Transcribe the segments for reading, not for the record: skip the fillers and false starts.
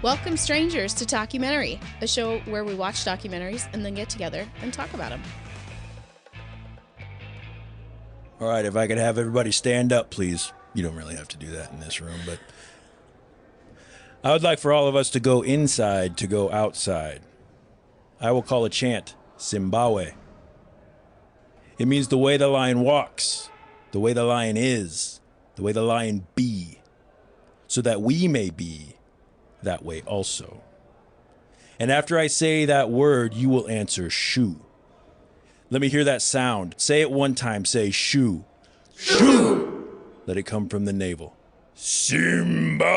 Welcome, strangers, to Talkumentary, a show where we watch documentaries and then get together and talk about them. All right, if I could have everybody stand up, please. You don't really have to do that in this room, but I would like for all of us to go inside to go outside. I will call a chant, Zimbabwe. It means the way the lion walks, the way the lion is, the way the lion be, so that we may be that way also. And after I say that word, you will answer shoo. Let me hear that sound. Say it one time. Say shoo. Shoo. Let it come from the navel. Zimbabwe.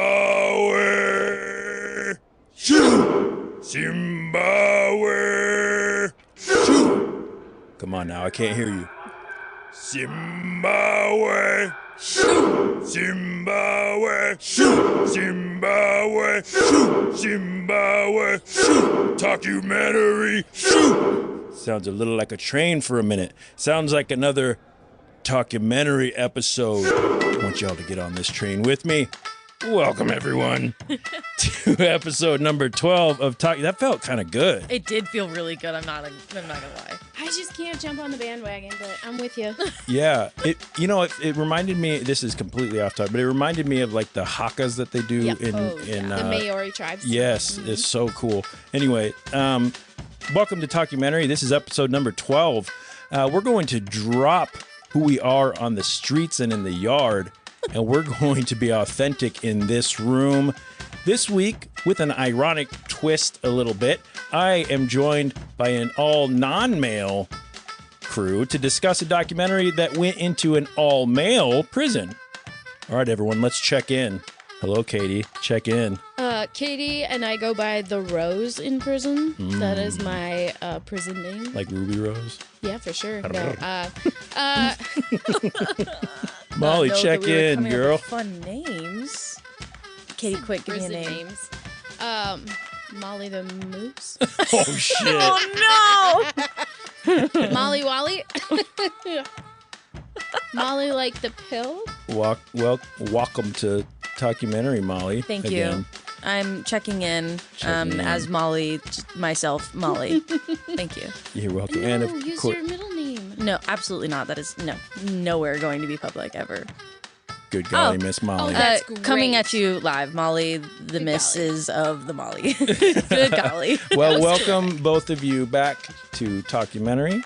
Shoo. Zimbabwe. Shoo. Come on now, I can't hear you. Zimbabwe. Shoo. Zimbabwe. Shoo. Zimbabwe. Shoo. Zimbabwe. Shoo. Talkumentary. Shoo. Sounds a little like a train for a minute. Sounds like another Talkumentary episode. I want y'all to get on this train with me. Welcome, everyone, to episode number 12 of Talk. That felt kind of good. It did feel really good. I'm not gonna lie. I just can't jump on the bandwagon, but I'm with you. Yeah, it reminded me. This is completely off topic, but it reminded me of like the hakas that they do in the Maori tribes. Yes, It's so cool. Anyway, welcome to Talkumentary. This is episode number 12. We're going to drop who we are on the streets and in the yard, and we're going to be authentic in this room. This week, with an ironic twist a little bit, I am joined by an all non-male crew to discuss a documentary that went into an all-male prison. All right, everyone, let's check in. Hello, Katie. Check in. Katie and I go by the Rose in prison. That is my prison name. Like Ruby Rose? Yeah, for sure. No, Molly, check in, girl. Fun names. Katie, quick, give me a name. Names. Molly the Moose. Oh, shit. Oh, no! Molly Wally. Molly like the pill. Welcome to Talkumentary, Molly. Thank again. you. I'm checking in as Molly, myself, Molly. Thank you. You're welcome. No, and of use course, your middle name. No, absolutely not. That is nowhere going to be public ever. good golly, Miss Molly. That's great. Coming at you live, Molly, the missus of the Molly. Good golly. Well, welcome both of you back to Talkumentary.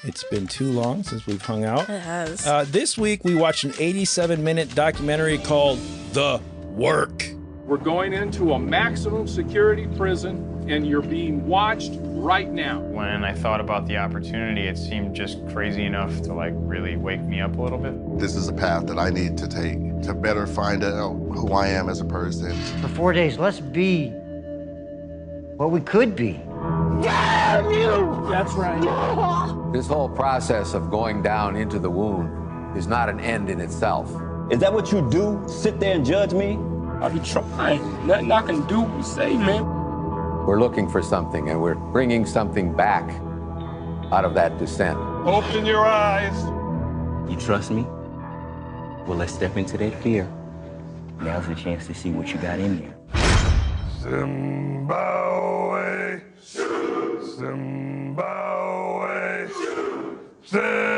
It's been too long since we've hung out. It has. This week we watched an 87-minute documentary called The Work. We're going into a maximum security prison, and you're being watched right now. When I thought about the opportunity, it seemed just crazy enough to like really wake me up a little bit. This is a path that I need to take to better find out who I am as a person. For 4 days, let's be what we could be. Damn you! That's right. This whole process of going down into the wound is not an end in itself. Is that what you do? Sit there and judge me? I be trying. Nothing I can do but say, man. We're looking for something, and we're bringing something back out of that descent. Open your eyes. You trust me? Well, let's step into that fear. Now's the chance to see what you got in there. Zimbabwe, Zimbabwe, Zimbabwe.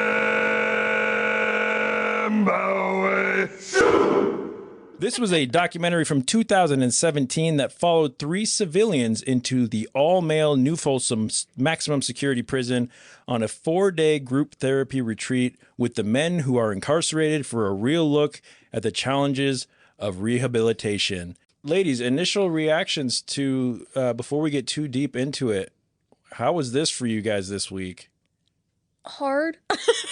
This was a documentary from 2017 that followed 3 civilians into the all-male New Folsom maximum security prison on a 4-day group therapy retreat with the men who are incarcerated for a real look at the challenges of rehabilitation. Ladies, initial reactions to, before we get too deep into it, how was this for you guys this week? Hard.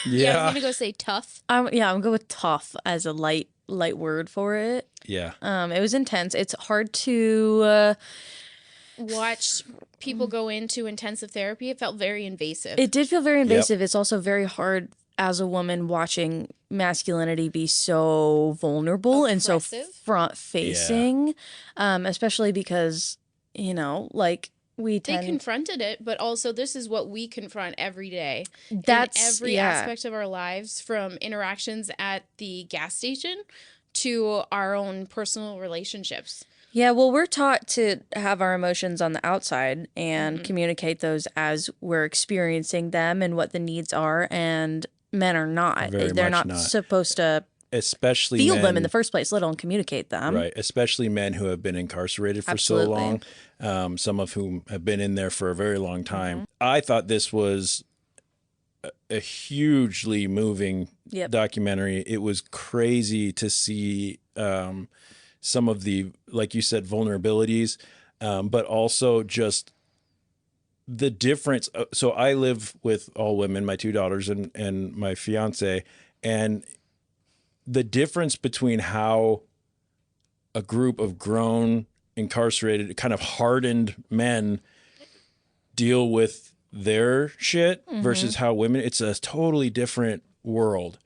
Yeah, I was gonna go say tough. I'm going to go with tough as a light word for it. Yeah. It was intense. It's hard to watch people go into intensive therapy. It felt very invasive. It did feel very invasive. Yep. It's also very hard as a woman watching masculinity be so vulnerable and so front facing, especially because, you know, like they confronted it, but also this is what we confront every day. That's in every aspect of our lives, from interactions at the gas station to our own personal relationships. Yeah, well, we're taught to have our emotions on the outside and communicate those as we're experiencing them and what the needs are, and men are not. Very They're much not not. supposed to Especially feel them in men, the first place, let alone communicate them. right? Especially men who have been incarcerated for so Absolutely. long, some of whom have been in there for a very long time. I thought this was a hugely moving Yep. documentary. It was crazy to see some of the, like you said, vulnerabilities, but also just the difference. So I live with all women, my 2 daughters and my fiance, and the difference between how a group of grown, incarcerated, kind of hardened men deal with their shit versus how women, it's a totally different world.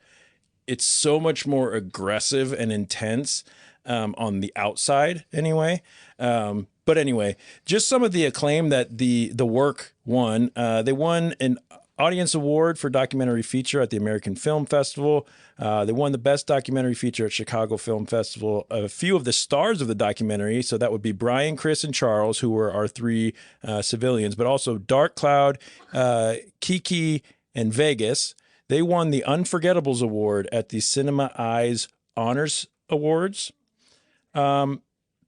It's so much more aggressive and intense on the outside anyway. But anyway, just some of the acclaim that the work won. They won an audience award for documentary feature at the American Film Festival. They won the best documentary feature at Chicago Film Festival. A few of the stars of the documentary, so that would be Brian, Chris, and Charles, who were our 3 civilians, but also Dark Cloud, Kiki, and Vegas. They won the Unforgettables Award at the Cinema Eyes Honors Awards.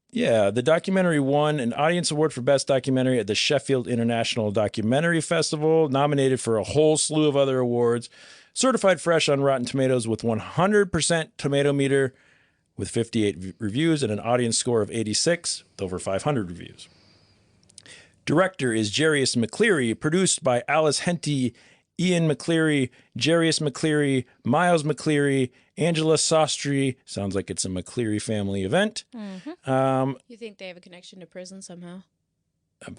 Yeah, the documentary won an audience award for best documentary at the Sheffield International Documentary Festival, nominated for a whole slew of other awards, certified fresh on Rotten Tomatoes with 100% tomato meter, with 58 reviews and an audience score of 86 with over 500 reviews. Director is Jarius McCleary, produced by Alice Henty, Ian McCleary, Jarius McCleary, Miles McCleary, Angela Sastry. Sounds like it's a McCleary family event. You think they have a connection to prison somehow?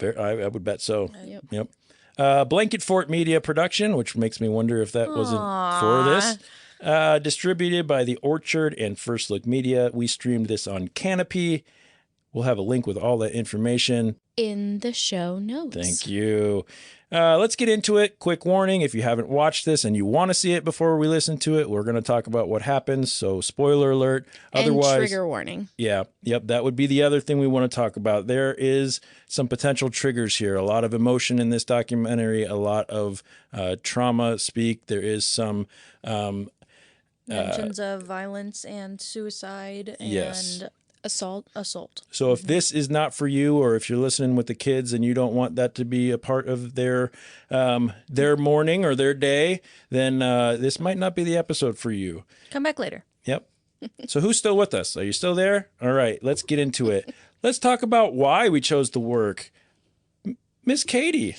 I would bet so. Yep. Blanket Fort Media production, which makes me wonder if that wasn't for this. Distributed by The Orchard and First Look Media. We streamed this on Canopy. We'll have a link with all that information In the show notes. Thank you. Let's get into it. Quick warning, if you haven't watched this and you want to see it before we listen to it, we're going to talk about what happens. So spoiler alert. Otherwise, and trigger warning. Yeah. Yep. That would be the other thing we want to talk about. There is some potential triggers here. A lot of emotion in this documentary, a lot of trauma speak. There is some Mentions of violence and suicide and Yes. assault. So if this is not for you, or if you're listening with the kids and you don't want that to be a part of their morning or their day, then this might not be the episode for you. Come back later. Yep. So who's still with us? Are you still there? All right, let's get into it. Let's talk about why we chose the work. Miss Katy,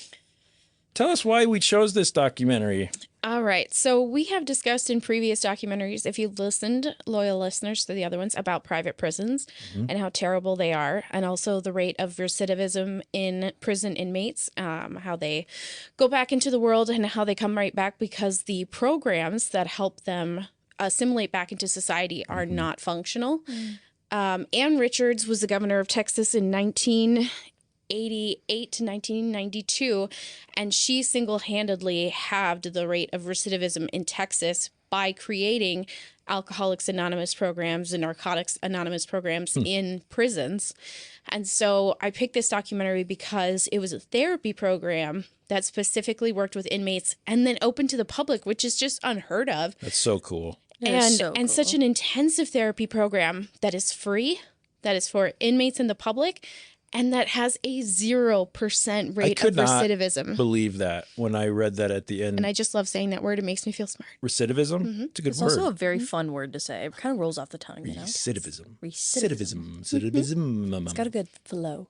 tell us why we chose this documentary. All right. So we have discussed in previous documentaries, if you've listened, loyal listeners to the other ones, about private prisons and how terrible they are, and also the rate of recidivism in prison inmates, how they go back into the world and how they come right back because the programs that help them assimilate back into society are not functional. Ann Richards was the governor of Texas in 1988 to 1992, and she single-handedly halved the rate of recidivism in Texas by creating Alcoholics Anonymous programs and Narcotics Anonymous programs in prisons. And so I picked this documentary because it was a therapy program that specifically worked with inmates and then open to the public, which is just unheard of. That's so cool. And such an intensive therapy program that is free, that is for inmates and the public, and that has a 0% rate of recidivism. Not believe that when I read that at the end. And I just love saying that word. It makes me feel smart. Recidivism? It's a good It's word. also a very fun word to say. It kind of rolls off the tongue, you know? Recidivism. Recidivism. Recidivism. It's got a good flow.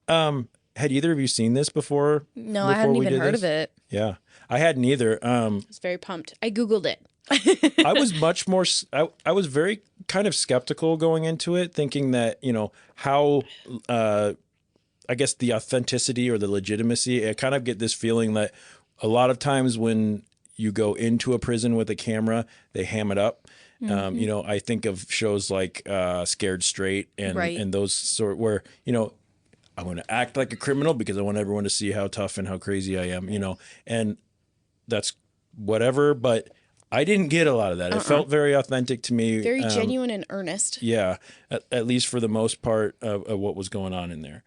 Had either of you seen this before? No, I hadn't even heard of it. Yeah, I hadn't either. I was very pumped. I Googled it. I was much more, I was very kind of skeptical going into it, thinking that, you know, how, I guess the authenticity or the legitimacy, I kind of get this feeling that a lot of times when you go into a prison with a camera, they ham it up. You know, I think of shows like Scared Straight and those sort where, you know, I'm going to act like a criminal because I want everyone to see how tough and how crazy I am, you know, and that's whatever, but I didn't get a lot of that. It felt very authentic to me. Very genuine and earnest. Yeah, at least for the most part of what was going on in there.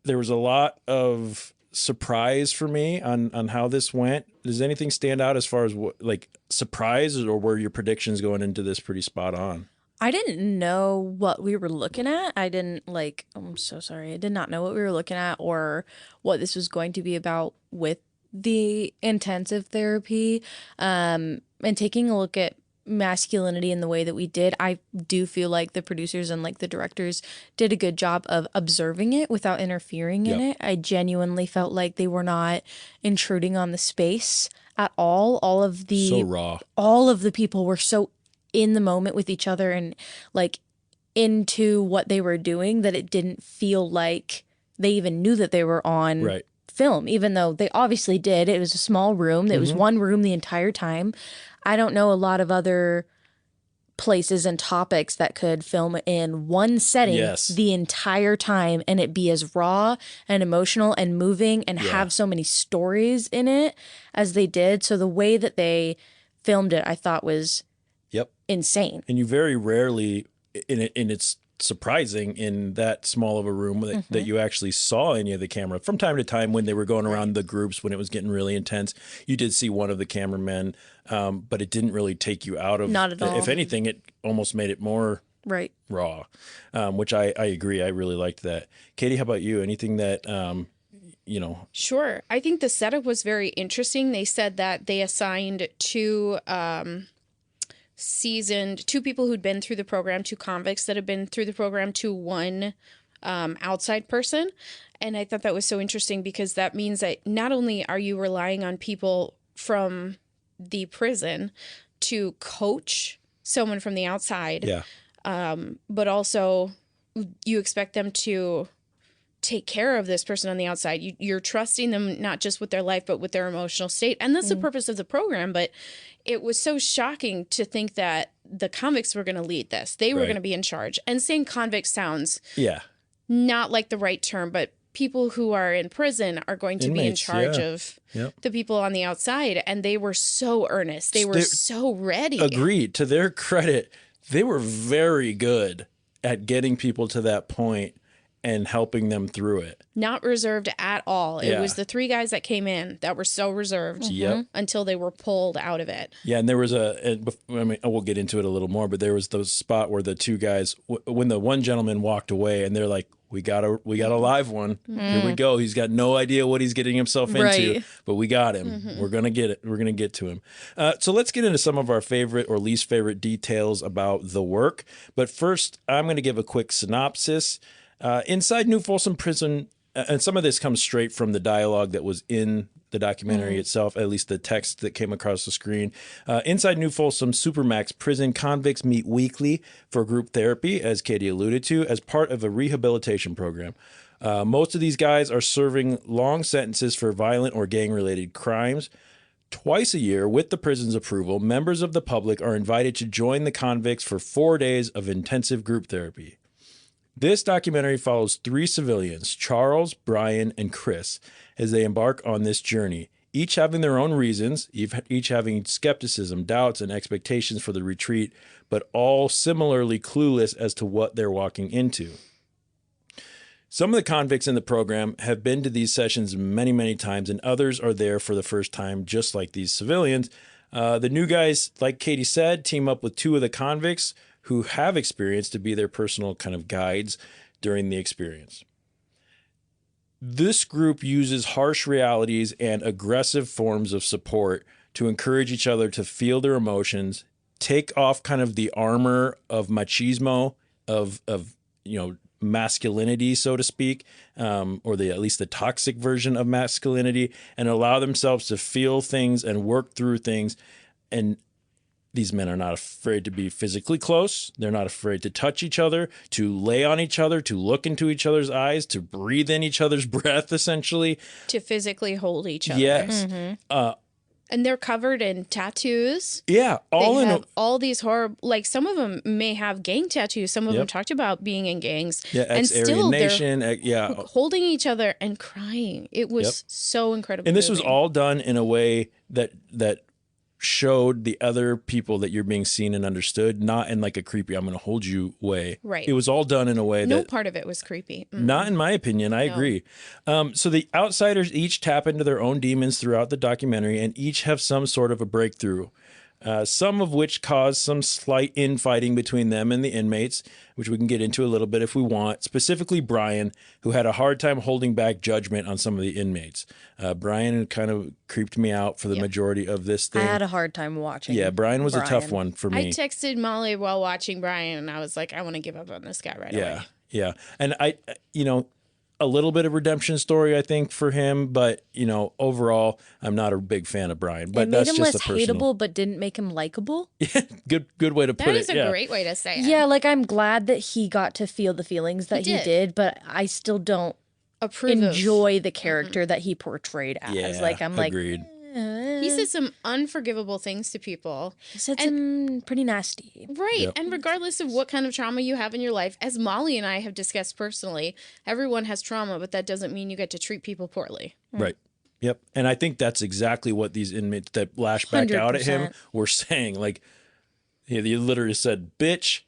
There was a lot of surprise for me on how this went. Does anything stand out as far as what, like, surprise, or were your predictions going into this pretty spot on? I didn't know what we were looking at. I'm so sorry. I did not know what we were looking at or what this was going to be about with the intensive therapy. And taking a look at masculinity in the way that we did, I do feel like the producers and like the directors did a good job of observing it without interfering in it. I genuinely felt like they were not intruding on the space at all. So raw. All of the people were so in the moment with each other and like into what they were doing that it didn't feel like they even knew that they were on film, even though they obviously did. It was a small room. It was one room the entire time. I don't know a lot of other places and topics that could film in one setting the entire time and it be as raw and emotional and moving and have so many stories in it as they did. So the way that they filmed it, I thought was insane. And you very rarely, and it's surprising in that small of a room that you actually saw any of the camera. From time to time when they were going around the groups, when it was getting really intense, you did see one of the cameramen, but it didn't really take you out of, not at all. If anything, it almost made it more raw, which I agree. I really liked that. Katie, how about you? Anything that, Sure. I think the setup was very interesting. They said that they assigned two people who'd been through the program, two convicts that had been through the program, to one outside person. And I thought that was so interesting because that means that not only are you relying on people from the prison to coach someone from the outside, but also you expect them to take care of this person on the outside. You're trusting them not just with their life, but with their emotional state. And that's the purpose of the program. But it was so shocking to think that the convicts were going to lead this. They were going to be in charge. And saying convict sounds not like the right term, but people who are in prison are going to be in charge of the people on the outside. And they were so earnest. They were so ready. Agreed. To their credit, they were very good at getting people to that point and helping them through it. Not reserved at all. It was the three guys that came in that were so reserved until they were pulled out of it. Yeah, and there was we'll get into it a little more, but there was the spot where the two guys, when the one gentleman walked away and they're like, we got a live one. Here we go. He's got no idea what he's getting himself into, but we got him. We're going to get it. We're going to get to him. So let's get into some of our favorite or least favorite details about the work. But first, I'm going to give a quick synopsis. Inside New Folsom Prison, and some of this comes straight from the dialogue that was in the documentary itself, at least the text that came across the screen. Inside New Folsom Supermax Prison, convicts meet weekly for group therapy, as Katie alluded to, as part of a rehabilitation program. Most of these guys are serving long sentences for violent or gang-related crimes. Twice a year, with the prison's approval, members of the public are invited to join the convicts for 4 days of intensive group therapy. This documentary follows three civilians, Charles, Brian, and Chris, as they embark on this journey, each having their own reasons, each having skepticism, doubts, and expectations for the retreat, but all similarly clueless as to what they're walking into. Some of the convicts in the program have been to these sessions many, many times, and others are there for the first time, just like these civilians. The new guys, like Katie said, team up with two of the convicts who have experience to be their personal kind of guides during the experience. This group uses harsh realities and aggressive forms of support to encourage each other to feel their emotions, take off kind of the armor of machismo, of masculinity, so to speak, or at least the toxic version of masculinity, and allow themselves to feel things and work through things. And these men are not afraid to be physically close. They're not afraid to touch each other, to lay on each other, to look into each other's eyes, to breathe in each other's breath, essentially. To physically hold each other. Yes. And they're covered in tattoos. Yeah. All these horrible, like some of them may have gang tattoos. Some of them talked about being in gangs. Yeah, ex-Aryan Nation. Holding each other and crying. It was so incredible. And this was all done in a way that showed the other people that you're being seen and understood, not in like a creepy, I'm going to hold you way. Right. It was all done in a way No that, part of it was creepy. not in my opinion, I agree. So the outsiders each tap into their own demons throughout the documentary and each have some sort of a breakthrough. Some of which cause some slight infighting between them and the inmates, which we can get into a little bit if we want. Specifically, Brian, who had a hard time holding back judgment on some of the inmates. Brian kind of creeped me out for the majority of this thing. I had a hard time watching. Yeah, Brian was a tough one for me. I texted Molly while watching Brian, and I was like, I want to give up on this guy right away. Yeah. And a little bit of redemption story, I think, for him, but overall, I'm not a big fan of Brian. But it made that's him just less a personal... hateable, but didn't make him likable. good way to put it. That is a great way to say it. Yeah, like I'm glad that he got to feel the feelings that he did, but I still don't enjoy the character that he portrayed as. Yeah, like I'm agreed. He said some unforgivable things to people. He said some pretty nasty. Right. Yep. And regardless of what kind of trauma you have in your life, as Molly and I have discussed personally, everyone has trauma, but that doesn't mean you get to treat people poorly. Right. Yep. And I think that's exactly what these inmates that lashed back out at him were saying. Like, he literally said, bitch,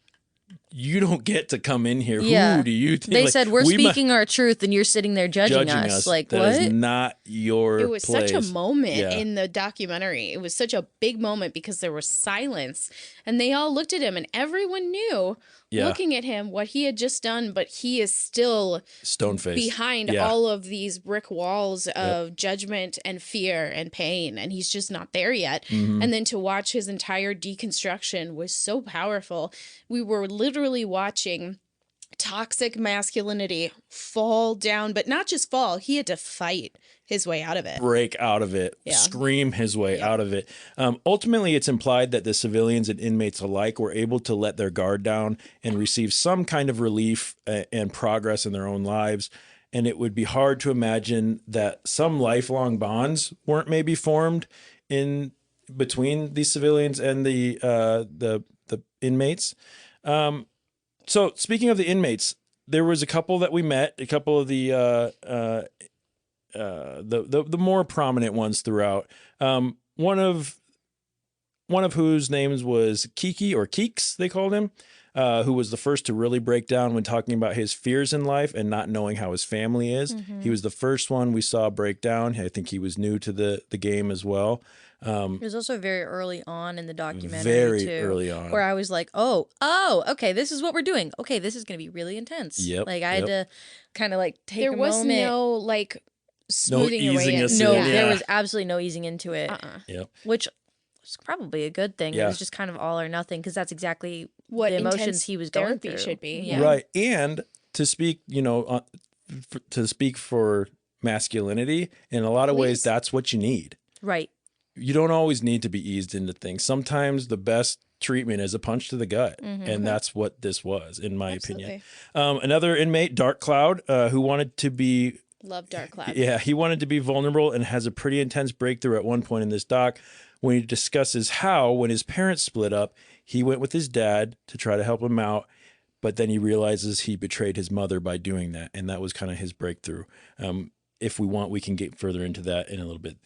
you don't get to come in here. Yeah. Who do you think? They said, we're speaking our truth and you're sitting there judging us. Like, that what? is not your It was place. such a moment in the documentary. It was such a big moment because there was silence and they all looked at him and everyone knew looking at him what he had just done, but he is still stone-faced behind all of these brick walls of judgment and fear and pain, and he's just not there yet. And then to watch his entire deconstruction was so powerful. We were literally watching toxic masculinity fall down, but not just fall. He had to fight his way out of it. Break out of it. Scream his way out of it. Ultimately, it's implied that the civilians and inmates alike were able to let their guard down and receive some kind of relief and progress in their own lives. And it would be hard to imagine that some lifelong bonds weren't maybe formed in between these civilians and the inmates. So speaking of the inmates, there was a couple that we met, a couple of the more prominent ones throughout. One of whose names was Kiki, or Keeks, they called him, who was the first to really break down when talking about his fears in life and not knowing how his family is. He was the first one we saw break down. I think he was new to the game as well. It was also very early on in the documentary, very early on, where I was like, oh, okay, this is what we're doing. Okay, this is going to be really intense. Yep. Like I had to kind of like take a moment. There was no like smoothing no away. easing us No, in. there was absolutely no easing into it. Yep. Which was probably a good thing. Yeah. It was just kind of all or nothing, because that's exactly What the emotions intense he was going therapy through. should be. Yeah. Right. And to speak, to speak for masculinity, in a lot of ways, that's what you need. Right. You don't always need to be eased into things. Sometimes the best treatment is a punch to the gut. And that's what this was, in my opinion. Another inmate, Dark Cloud, who wanted to be... Love Dark Cloud. Yeah, he wanted to be vulnerable and has a pretty intense breakthrough at one point in this doc when he discusses how, when his parents split up, he went with his dad to try to help him out, but then he realizes he betrayed his mother by doing that, and that was kind of his breakthrough. If we want, we can get further into that in a little bit.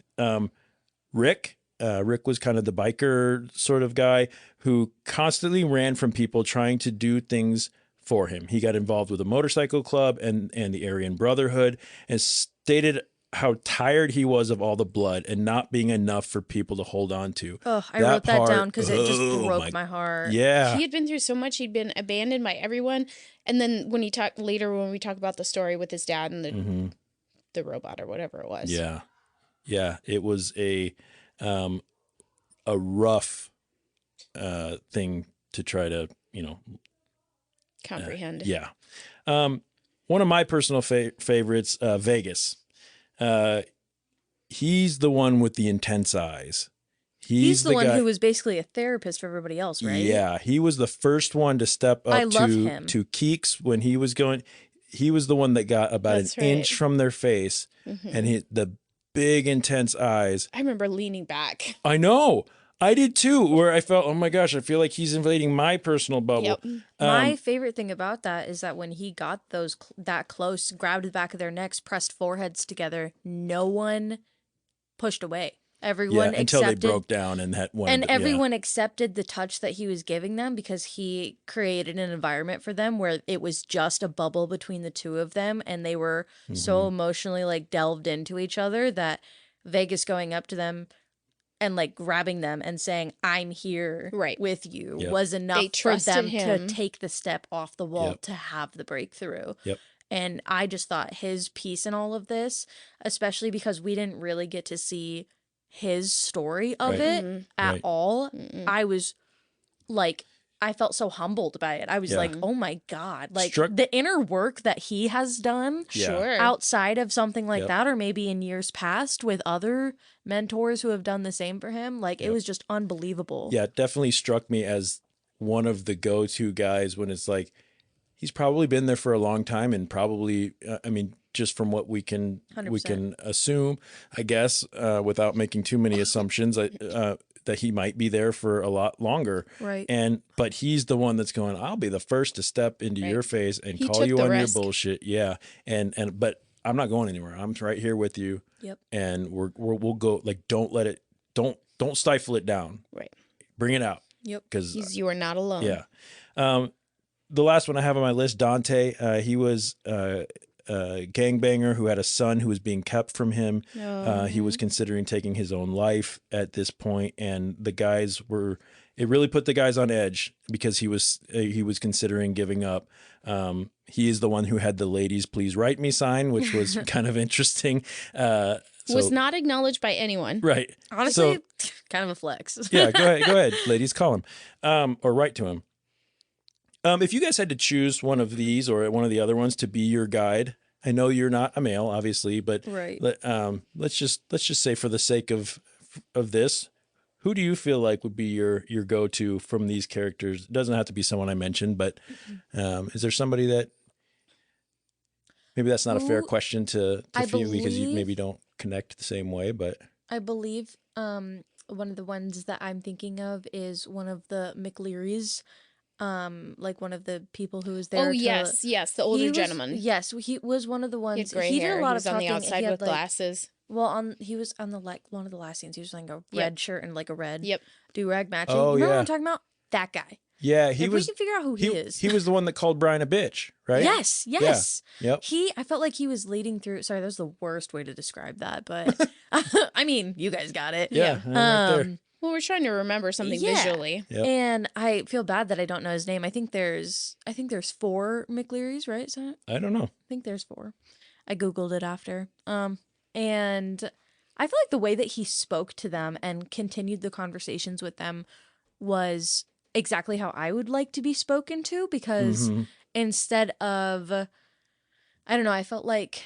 Rick was kind of the biker sort of guy who constantly ran from people trying to do things for him. He got involved with a motorcycle club and the Aryan Brotherhood, and stated how tired he was of all the blood and not being enough for people to hold on to. Oh, I wrote that down because it just broke my heart. Yeah. He had been through so much. He'd been abandoned by everyone. And then when we talk about the story with his dad and the robot or whatever it was. Yeah. Yeah. It was a rough thing to try to, comprehend. Yeah. One of my personal favorites, Vegas. He's the one with the intense eyes. He's the one guy who was basically a therapist for everybody else, right? Yeah, he was the first one to step up to Keeks when he was going. He was the one that got about an inch from their face, and the big intense eyes. I remember leaning back. I know. I did too, where I felt, oh my gosh, I feel like he's invading my personal bubble. Yep. My favorite thing about that is that when he got those that close, grabbed the back of their necks, pressed foreheads together, no one pushed away. Everyone until accepted, they broke down and that one. and everyone accepted the touch that he was giving them because he created an environment for them where it was just a bubble between the two of them, and they were so emotionally like delved into each other that Vegas going up to them and like grabbing them and saying, "I'm here with you," was enough for them to take the step off the wall to have the breakthrough. And I just thought his piece in all of this, especially because we didn't really get to see his story of it at all. I was like, I felt so humbled by it. I was like, oh my God, like the inner work that he has done outside of something like that, or maybe in years past with other mentors who have done the same for him. Like it was just unbelievable. Yeah, it definitely struck me as one of the go-to guys when it's like, he's probably been there for a long time and probably, I mean, just from what we can 100%. Assume, I guess, without making too many assumptions, that he might be there for a lot longer. Right. But he's the one that's going, I'll be the first to step into your face and call you on your bullshit. Yeah. But I'm not going anywhere. I'm right here with you. Yep. And we'll go, like, don't let it, don't stifle it down. Right. Bring it out. Yep. Because you are not alone. Yeah. The last one I have on my list, Dante, he was a gangbanger who had a son who was being kept from him. He was considering taking his own life at this point, and the guys were, it really put the guys on edge because he was considering giving up. He is the one who had the "ladies please write me" sign, which was kind of interesting. Was not acknowledged by anyone. Right. Honestly, kind of a flex. Yeah, go ahead, ladies, call him or write to him. If you guys had to choose one of these or one of the other ones to be your guide, I know you're not a male, obviously, but let's just say for the sake of this, who do you feel like would be your go-to from these characters? It doesn't have to be someone I mentioned, but is there somebody that maybe that's not a fair question to feel because you maybe don't connect the same way, but I believe one of the ones that I'm thinking of is one of the McLearys. Like one of the people who was there. Oh, yes, the older gentleman. Yes, he was one of the ones. He had gray hair. Did a lot he was of on the talking. outside with glasses. Well, he was on the one of the last scenes. He was wearing a red shirt and like a red do-rag matching. Oh, Remember what I'm talking about? That guy. Yeah, we can figure out who he is. He was the one that called Brian a bitch, right? Yes. Yeah. Yep. I felt like he was leading through. Sorry, that was the worst way to describe that, but I mean, you guys got it. Yeah. Right there. Well, we're trying to remember something visually. Yep. And I feel bad that I don't know his name. I think there's 4 McLearys, right? Is that? I don't know. I think there's 4. I Googled it after. And I feel like the way that he spoke to them and continued the conversations with them was exactly how I would like to be spoken to, because instead of, I don't know, I felt like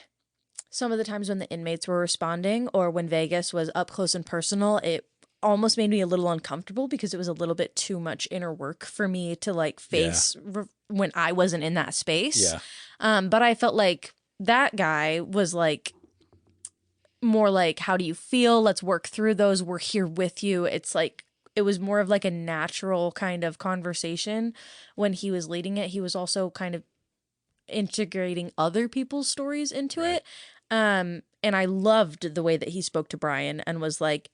some of the times when the inmates were responding or when Vegas was up close and personal, it almost made me a little uncomfortable because it was a little bit too much inner work for me to like face when I wasn't in that space. Yeah. But I felt like that guy was like more like, how do you feel? Let's work through those. We're here with you. It's like, it was more of like a natural kind of conversation when he was leading it. He was also kind of integrating other people's stories into it. And I loved the way that he spoke to Brian and was like,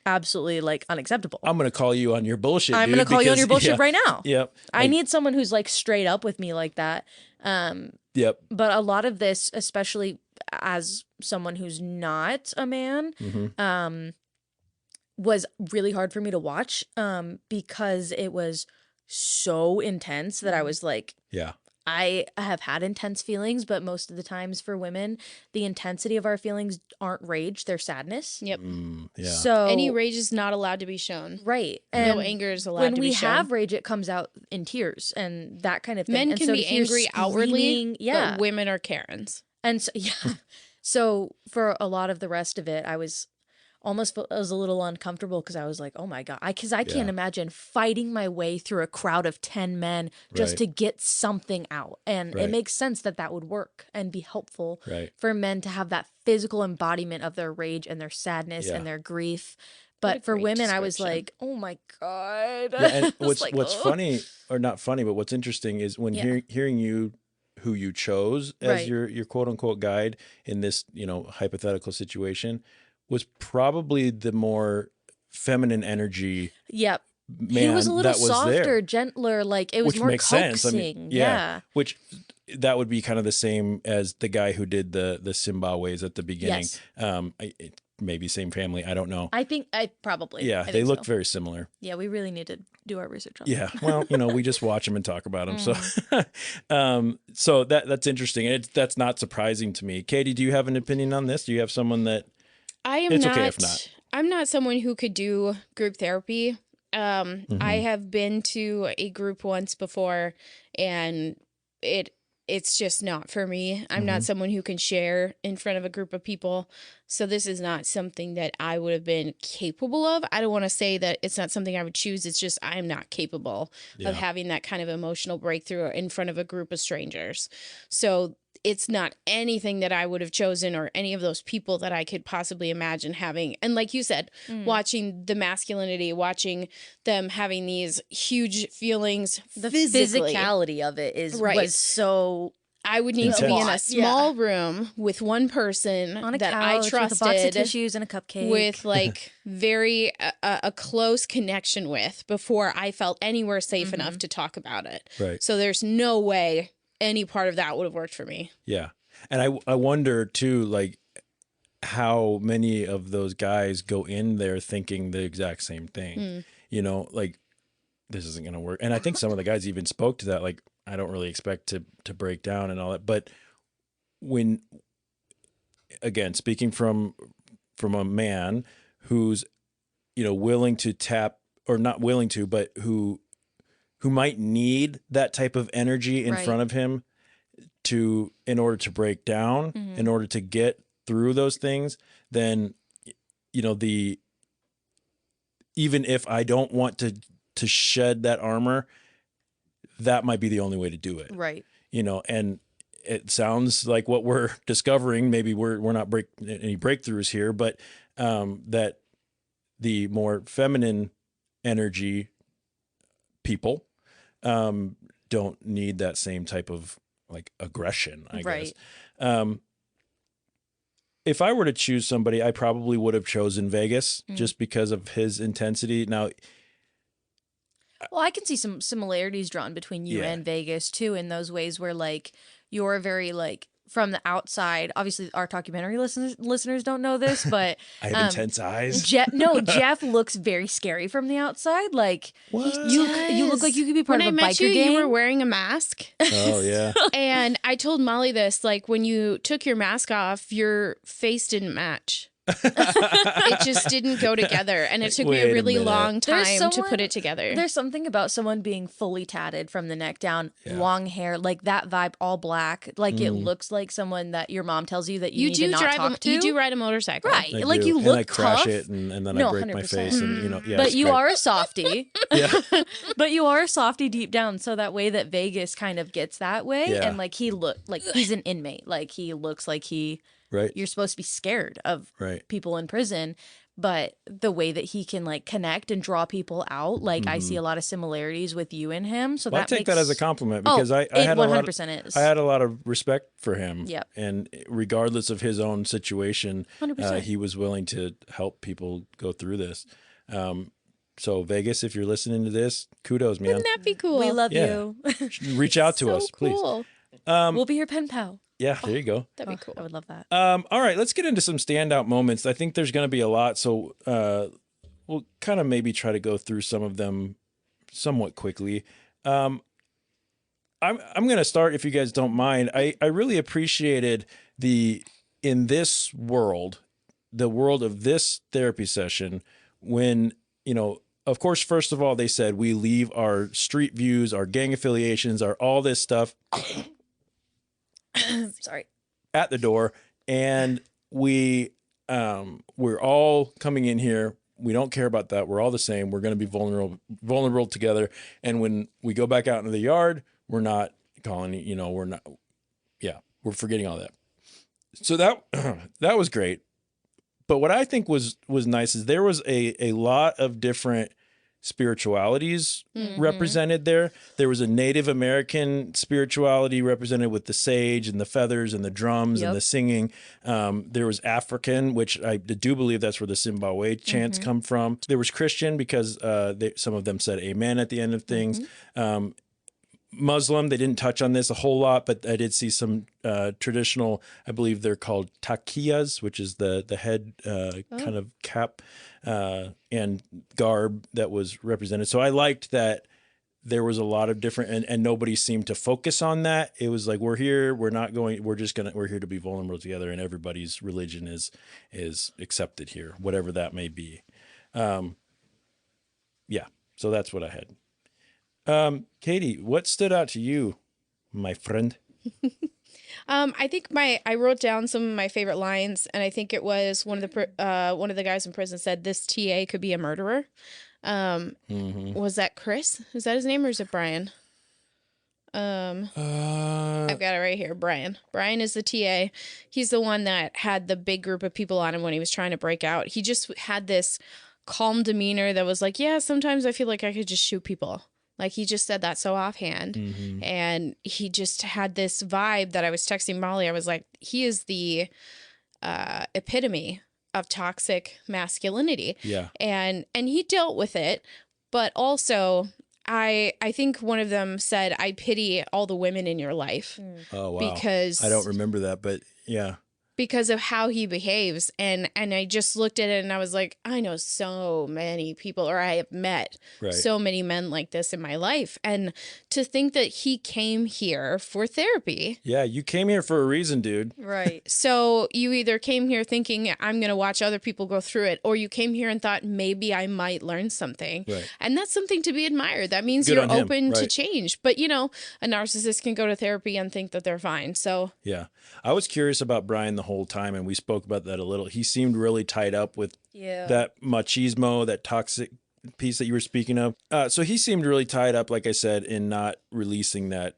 absolutely like unacceptable. I'm going to call you on your bullshit. I'm going to call you on your bullshit right now. Yep. I need someone who's like straight up with me like that. Yep. But a lot of this, especially as someone who's not a man, was really hard for me to watch because it was so intense that I was like, I have had intense feelings, but most of the times for women, the intensity of our feelings aren't rage, they're sadness. Yep. So any rage is not allowed to be shown. Right. And no anger is allowed to be shown. When we have rage, it comes out in tears and that kind of thing. Men and can so be angry outwardly, yeah. but women are Karens. And so, so for a lot of the rest of it, I was a little uncomfortable because I was like, oh my God, because I can't imagine fighting my way through a crowd of 10 men just to get something out. And it makes sense that that would work and be helpful for men to have that physical embodiment of their rage and their sadness and their grief. But for women, I was like, oh my God. Yeah, and what's funny, or not funny, but what's interesting is when hearing you, who you chose as your quote unquote guide in this, hypothetical situation, was probably the more feminine energy. Yep. Man, he was a little that was softer, there. gentler, like it was Which more makes coaxing. sense. I mean, yeah. Which that would be kind of the same as the guy who did the Zimbabwe's at the beginning. Yes. Maybe same family. I don't know. I think probably. Yeah, I they think looked so. very similar. Yeah, we really need to do our research on Yeah, that. well, we just watch them and talk about them. So that's interesting. And that's not surprising to me. Katie, do you have an opinion on this? Do you have someone that I am it's not, okay if not. I'm not someone who could do group therapy. Mm-hmm. I have been to a group once before, and it's just not for me. I'm not someone who can share in front of a group of people. So this is not something that I would have been capable of. I don't want to say that it's not something I would choose. It's just I'm not capable of having that kind of emotional breakthrough in front of a group of strangers. So it's not anything that I would have chosen or any of those people that I could possibly imagine having. And like you said, watching the masculinity, watching them having these huge feelings, The physically. physicality of it was so. I would need to be in a Intense. small room with one person On a that couch I trusted, with a box of tissues and a cupcake, with like very a close connection with before I felt anywhere safe enough to talk about it. Right. So there's no way any part of that would have worked for me. Yeah. And I wonder too, like how many of those guys go in there thinking the exact same thing, like this isn't going to work. And I think some of the guys even spoke to that. Like, I don't really expect to break down and all that. But when, again, speaking from a man who's, willing to tap, or not willing to, but who might need that type of energy in front of him in order to break down, in order to get through those things, then, even if I don't want to shed that armor, that might be the only way to do it. Right. And it sounds like what we're discovering, maybe we're not any breakthroughs here, but that the more feminine energy people don't need that same type of like aggression, I guess. If I were to choose somebody, I probably would have chosen Vegas just because of his intensity. Now, well, I can see some similarities drawn between you and Vegas too, in those ways where like you're very like from the outside. Obviously, our documentary listeners don't know this, but I have intense eyes. Jeff looks very scary from the outside. Like you look like you could be part when of a I met biker gang. You were wearing a mask. Oh yeah. And I told Molly this, like when you took your mask off, your face didn't match. It just didn't go together, and it took me a really long time to put it together. There's something about someone being fully tatted from the neck down, long hair, like that vibe, all black. Like it looks like someone that your mom tells you that you need to not talk to. You do ride a motorcycle, right? I like do. you look and I crash tough. it, and then I break 100%. my face, and But you are a softie. Yeah. But you are a softie deep down, so that way that Vegas kind of gets that way, and like he's an inmate. Like he looks like Right. You're supposed to be scared of people in prison, but the way that he can like connect and draw people out, like I see a lot of similarities with you and him. So I take that as a compliment because I had 100% is. I had a lot of respect for him. Yep. And regardless of his own situation, 100%. he was willing to help people go through this. So Vegas, if you're listening to this, kudos, man. Wouldn't that be cool? We love you. Reach out to us, please. We'll be your pen pal. Yeah, there you go. That'd be cool. I would love that. All right, let's get into some standout moments. I think there's going to be a lot, so we'll kind of maybe try to go through some of them somewhat quickly. I'm going to start, if you guys don't mind. I really appreciated in this world, the world of this therapy session, when, of course, first of all, they said we leave our street views, our gang affiliations, all this stuff Sorry. at the door, and we're all coming in here. We don't care about that. We're all the same. We're going to be vulnerable together. And when we go back out into the yard, we're not calling, we're forgetting all that. So that was great. But what I think was nice is there was a lot of different spiritualities represented there. There was a Native American spirituality represented with the sage and the feathers and the drums and the singing. There was African, which I do believe that's where the Zimbabwe chants come from. There was Christian because some of them said amen at the end of things. Muslim, they didn't touch on this a whole lot, but I did see some traditional, I believe they're called takiyas, which is the head kind of cap and garb that was represented. So I liked that there was a lot of different, and nobody seemed to focus on that. It was like, we're here, we're here to be vulnerable together, and everybody's religion is accepted here, whatever that may be. Yeah, so that's what I had. Katie, what stood out to you, my friend? I think I wrote down some of my favorite lines, and I think it was one of the guys in prison said, "This TA could be a murderer." Was that Chris? Is that his name, or is it Brian? I've got it right here. Brian. Brian is the TA. He's the one that had the big group of people on him when he was trying to break out. He just had this calm demeanor that was like, yeah, sometimes I feel like I could just shoot people. Like, he just said that so offhand. And he just had this vibe that I was texting Molly. I was like, he is the epitome of toxic masculinity. Yeah. And he dealt with it. But also, I think one of them said, I pity all the women in your life. Oh, wow. Because I don't remember that, but yeah. Because of how he behaves. And I just looked at it and I was like, I know so many people, or I have met so many men like this in my life. And to think that he came here for therapy. Yeah, you came here for a reason, dude. Right. So you either came here thinking I'm going to watch other people go through it, or you came here and thought maybe I might learn something. Right. And that's something to be admired. That means Good you're on him. open to Right. change. But, you know, a narcissist can go to therapy and think that they're fine. So Yeah. I was curious about Brian the whole time, and we spoke about that a little. He seemed really tied up with that machismo, that toxic piece that you were speaking of. So he seemed really tied up, like I said, in not releasing that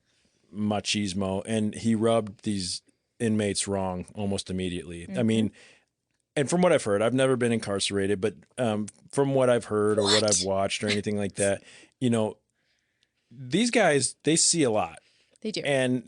machismo, and he rubbed these inmates wrong almost immediately. I mean, and from what I've heard, I've never been incarcerated, but from what I've heard or what I've watched or anything like that, you know, these guys, they see a lot. they do. And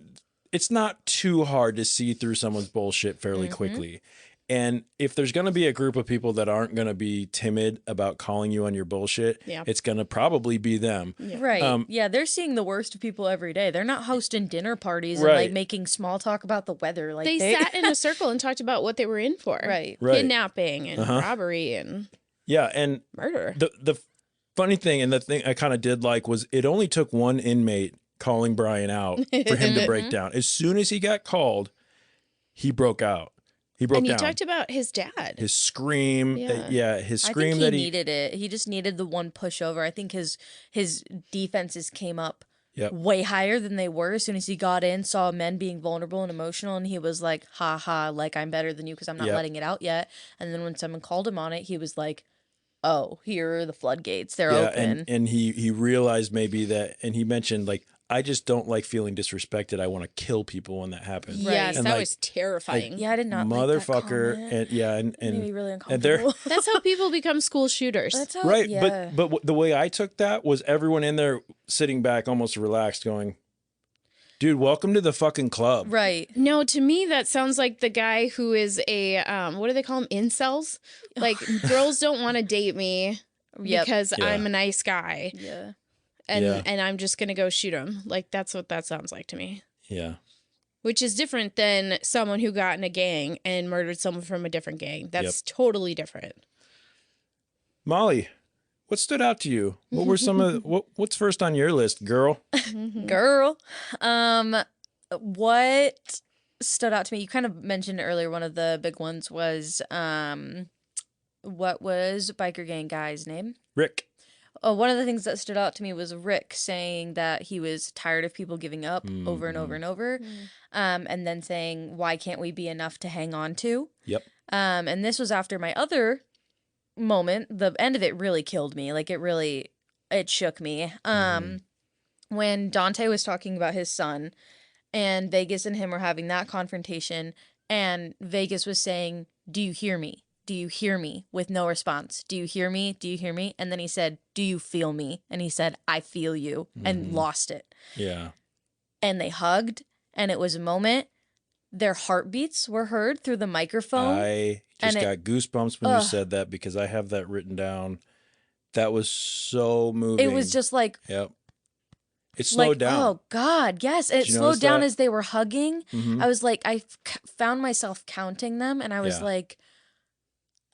it's not too hard to see through someone's bullshit fairly quickly. And if there's going to be a group of people that aren't going to be timid about calling you on your bullshit, it's going to probably be them. Right. Yeah, they're seeing the worst of people every day. They're not hosting dinner parties and like making small talk about the weather. Like they sat in a circle and talked about what they were in for. Right. Kidnapping and robbery and and murder. The funny thing, and the thing I kind of did like, was it only took one inmate calling Brian out for him to break down. As soon as he got called, he broke out. He broke down. And he talked about his dad. His scream. His scream. I think he needed it. He just needed the one pushover. I think his defenses came up way higher than they were as soon as he got in, saw men being vulnerable and emotional, and he was like, ha ha, like, I'm better than you because I'm not letting it out yet. And then when someone called him on it, he was like, oh, here are the floodgates. They're open. And he realized maybe that, and he mentioned, like, I just don't like feeling disrespected. I want to kill people when that happens. Yes, and that was terrifying. Like, I did not motherfucker. Like that and made me really uncomfortable. That's how people become school shooters. That's how, but the way I took that was everyone in there sitting back, almost relaxed, going, dude, welcome to the fucking club. Right. No, to me, that sounds like the guy who is a, what do they call them? Incels? Like, girls don't want to date me because I'm a nice guy. Yeah. And I'm just going to go shoot him. Like, that's what that sounds like to me. Yeah. Which is different than someone who got in a gang and murdered someone from a different gang. That's totally different. Molly, what stood out to you? What were some of what's first on your list, girl? Girl. What stood out to me? You kind of mentioned earlier, one of the big ones was what was biker gang guy's name? Rick. One of the things that stood out to me was Rick saying that he was tired of people giving up over and over and over. And then saying, why can't we be enough to hang on to? Yep. And this was after my other moment. The end of it really killed me. Like, it shook me. When Dante was talking about his son and Vegas and him were having that confrontation, and Vegas was saying, do you hear me? do you hear me? With no response. Do you hear me? Do you hear me? And then he said, do you feel me? And he said, I feel you, and lost it. Yeah. And they hugged, and it was a moment. Their heartbeats were heard through the microphone. I just got goosebumps when you said that because I have that written down. That was so moving. It was just like, yep. It slowed down. Oh God, yes. It slowed down as they were hugging. I was like, found myself counting them, and I was like,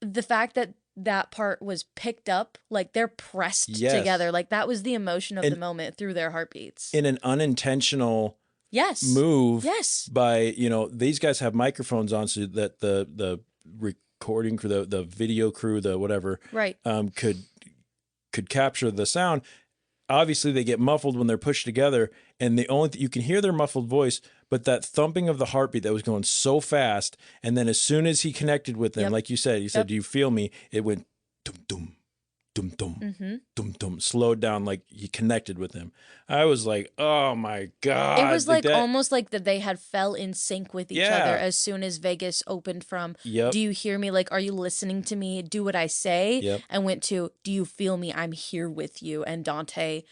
the fact that that part was picked up, like they're pressed together, like that was the emotion of the moment through their heartbeats. In an unintentional move by, these guys have microphones on so that the recording crew, the video crew, the whatever, could capture the sound. Obviously they get muffled when they're pushed together, and the only you can hear their muffled voice, but that thumping of the heartbeat that was going so fast, and then as soon as he connected with them, like you said, do you feel me? It went dum dum dum dum dum dum, slowed down, like he connected with them. I was like, oh my God. It was like almost like that they had fell in sync with each other as soon as Vegas opened from do you hear me? Like, are you listening to me? Do what I say. And went to, do you feel me? I'm here with you. And Dante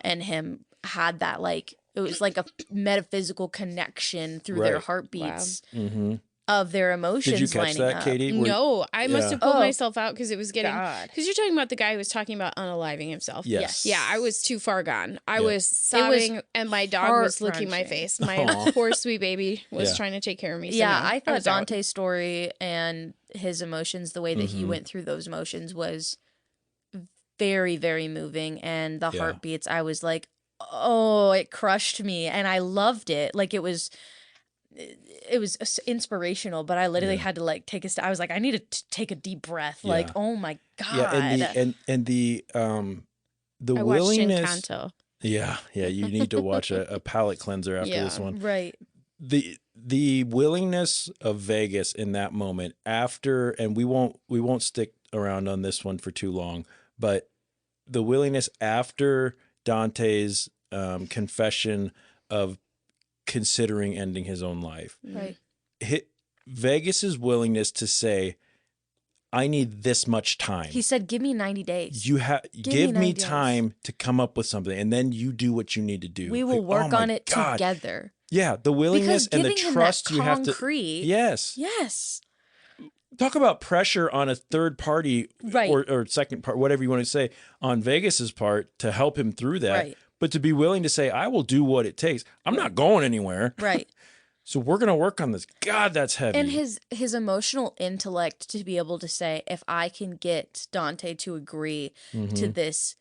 and him had that, like, it was like a metaphysical connection through their heartbeats. Wow. Of their emotions. Did you catch that, Katie? No, I must have pulled myself out because it was getting, because you're talking about the guy who was talking about unaliving himself. Yes. Yeah, I was too far gone. I was sobbing, and my dog was licking my face. My poor sweet baby was trying to take care of me. So I thought Dante's story and his emotions, the way that he went through those emotions, was very, very moving. And the heartbeats, I was like, oh, it crushed me, and I loved it. Like, it was inspirational, but I literally had to like take a step. I was like, I need to take a deep breath. Like, oh my God. Yeah, and the I willingness. Watched Encanto. Yeah, you need to watch a palate cleanser after this one. Right. The willingness of Vegas in that moment after, and we won't stick around on this one for too long, but the willingness after Dante's confession of considering ending his own life. Right. Vegas's willingness to say, I need this much time. He said, give me 90 days. Give me time to come up with something, and then you do what you need to do. We will work on it together. Yeah, the willingness and the trust you have to. Yes. Talk about pressure on a third party, or second part, whatever you want to say, on Vegas's part to help him through that. Right. But to be willing to say, I will do what it takes. I'm not going anywhere. Right. So we're going to work on this. God, that's heavy. And his emotional intellect to be able to say, if I can get Dante to agree to this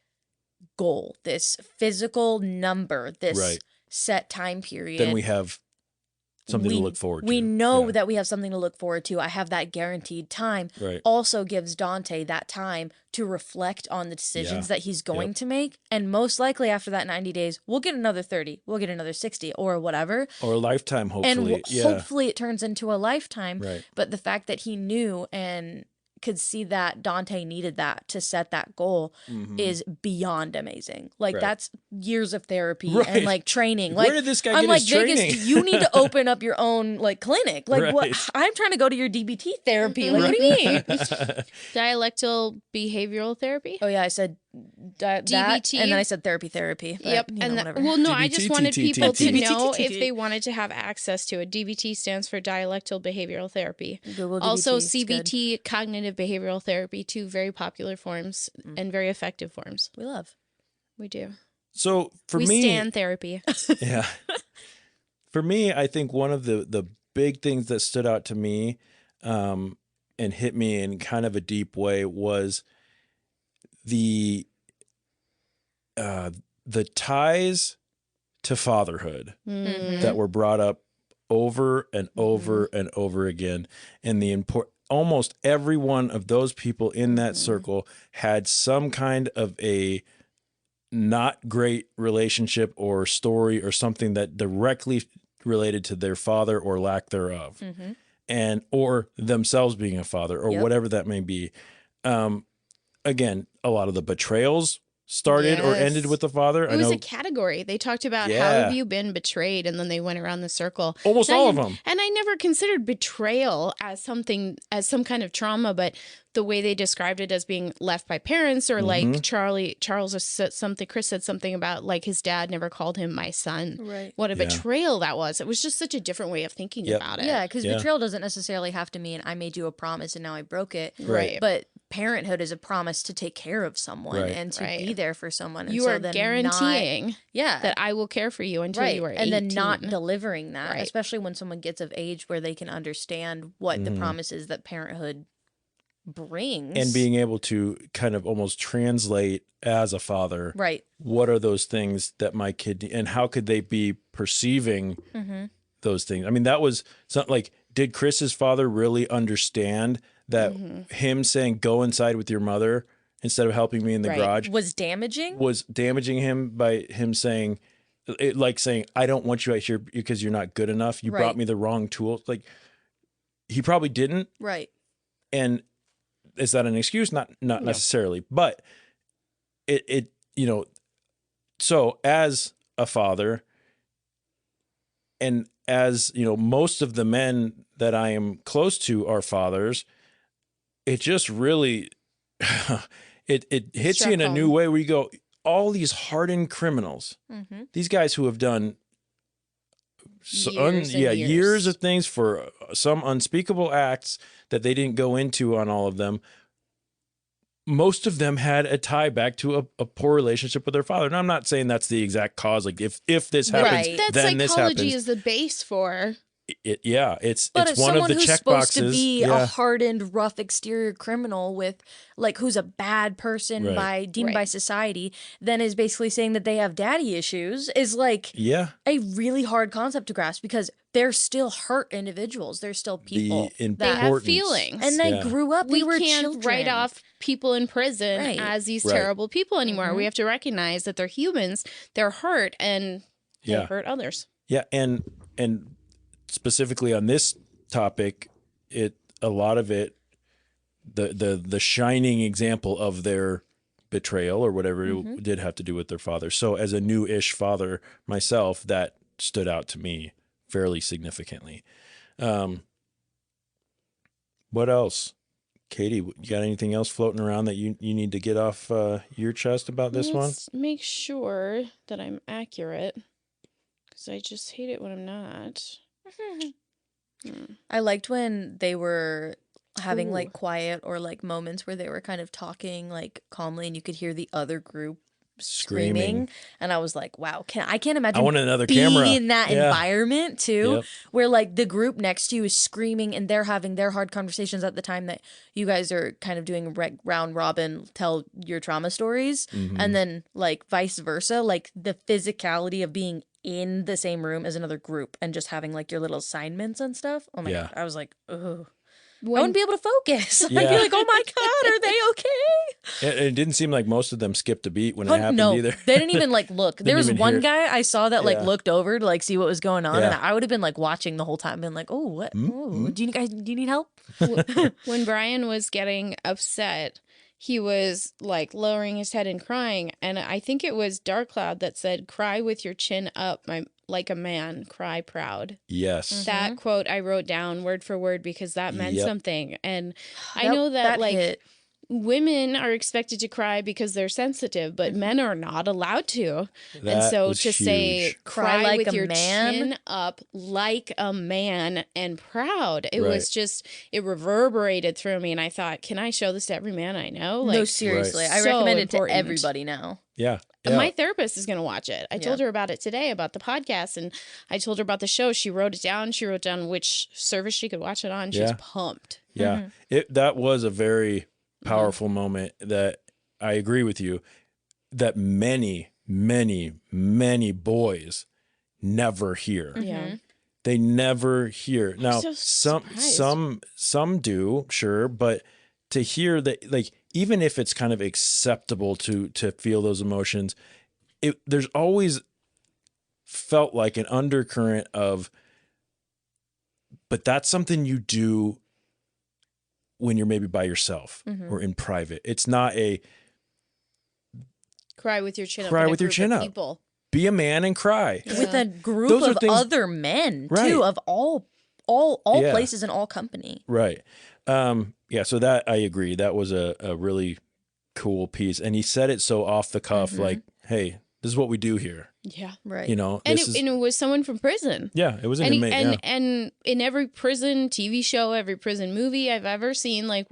goal, this physical number, this set time period. Then we have something to look forward to. We know that we have something to look forward to. I have that guaranteed time. Right. Also gives Dante that time to reflect on the decisions that he's going to make. And most likely after that 90 days, we'll get another 30, we'll get another 60 or whatever. Or a lifetime, hopefully. And hopefully it turns into a lifetime. Right. But the fact that he knew and could see that Dante needed that to set that goal is beyond amazing. Like that's years of therapy and like training. Like, where did this guy get his training? Vegas, you need to open up your own like clinic. Like what? I'm trying to go to your DBT therapy. Like what do you mean? Dialectal behavioral therapy. Oh yeah, I said that, DBT, and then I said therapy. Yep. And well, no, I just wanted people to know if they wanted to have access to it. DBT stands for dialectal behavioral therapy. Google DBT, also, CBT, cognitive behavioral therapy, two very popular forms and very effective forms. We do. So for me, we stand therapy. Yeah. For me, I think one of the big things that stood out to me and hit me in kind of a deep way was the ties to fatherhood that were brought up over and over and over again, and the almost every one of those people in that circle had some kind of a not great relationship or story or something that directly related to their father or lack thereof, and or themselves being a father or whatever that may be. Again, a lot of the betrayals started or ended Yes. with the father. It was a category. They talked about how Yeah. have you been betrayed, and then they went around the circle. Almost all of them. And I never considered betrayal as some kind of trauma, but the way they described it as being left by parents, or like Charles said something, Chris said something about like his dad never called him my son. Right. What a betrayal that was. It was just such a different way of thinking about it. Yeah, because betrayal doesn't necessarily have to mean I made you a promise and now I broke it. Right. But parenthood is a promise to take care of someone and to be there for someone. And You so are then guaranteeing not, that I will care for you until you are 18. And then not delivering that, especially when someone gets of age where they can understand what the promises that parenthood brings. And being able to kind of almost translate as a father, what are those things that my kid, and how could they be perceiving those things? I mean, that was something like, did Chris's father really understand that him saying, go inside with your mother instead of helping me in the garage was damaging? Was damaging him by him saying, I don't want you out here because you're not good enough. You brought me the wrong tools. Like, he probably didn't. Right. And is that an excuse? Not necessarily, but it so as a father, and as most of the men that I am close to are fathers, it just really it hits you in a new way where you go, all these hardened criminals, these guys who have done years of things for some unspeakable acts that they didn't go into on all of them. Most of them had a tie back to a poor relationship with their father. And I'm not saying that's the exact cause. Like if this happens, then this happens. Psychology is the base for. It's but it's one of the who's check supposed boxes. To be a hardened, rough exterior criminal with like who's a bad person deemed by society, then is basically saying that they have daddy issues is like a really hard concept to grasp because they're still hurt individuals. They're still people. They have feelings. And they grew up. We were can't children. write off people in prison as these terrible people anymore. We have to recognize that they're humans, they're hurt, and they hurt others. Yeah, and specifically on this topic, a lot of it, the shining example of their betrayal or whatever it did have to do with their father. So as a new-ish father myself, that stood out to me fairly significantly. What else? Katie, you got anything else floating around that you need to get off your chest about this one? Let's make sure that I'm accurate, because I just hate it when I'm not. I liked when they were having like quiet or like moments where they were kind of talking like calmly and you could hear the other group screaming. And I was like, wow, I can't imagine I want another being camera in that environment too, where like the group next to you is screaming and they're having their hard conversations at the time that you guys are kind of doing round robin, tell your trauma stories. And then like vice versa, like the physicality of being in the same room as another group and just having like your little assignments and stuff. Oh my God. I was like, oh, I wouldn't be able to focus. I'd be like, oh my God, are they okay? It didn't seem like most of them skipped a beat when it happened either. They didn't even like look. There was one guy I saw that like looked over to like see what was going on. And I would have been like watching the whole time, been like, oh, what? Oh, do you need help? When Brian was getting upset, he was like lowering his head and crying. And I think it was Dark Cloud that said, cry with your chin up, like a man, cry proud. Yes. That quote I wrote down word for word because that meant something. And I know that like hit. Women are expected to cry because they're sensitive, but men are not allowed to. And so to say cry like with your chin up like a man and proud, it was just, it reverberated through me. And I thought, can I show this to every man I know? Like, no, seriously. I recommend it to everybody now. Yeah. My therapist is going to watch it. I told her about it today, about the podcast, and I told her about the show. She wrote it down. She wrote down which service she could watch it on. She was pumped. Yeah. That was a very powerful moment that I agree with you that many, many, many boys never hear. Yeah. They never hear. Now, so some do, sure, but to hear that, like, even if it's kind of acceptable to feel those emotions, there's always felt like an undercurrent of, but that's something you do when you're maybe by yourself or in private. It's not Cry with your chin up. Cry in a with your group chin of up. People. Be a man and cry. With a group Those are of things- other men Right. too, of all Yeah. places and all company. Right. Yeah, so that I agree. That was a really cool piece. And he said it so off the cuff, like, hey, this is what we do here. Yeah. Right. You know, And this is, and it was someone from prison. yeah, it was an And, inmate. and, Yeah. and in every prison TV show, every prison movie I've ever seen, like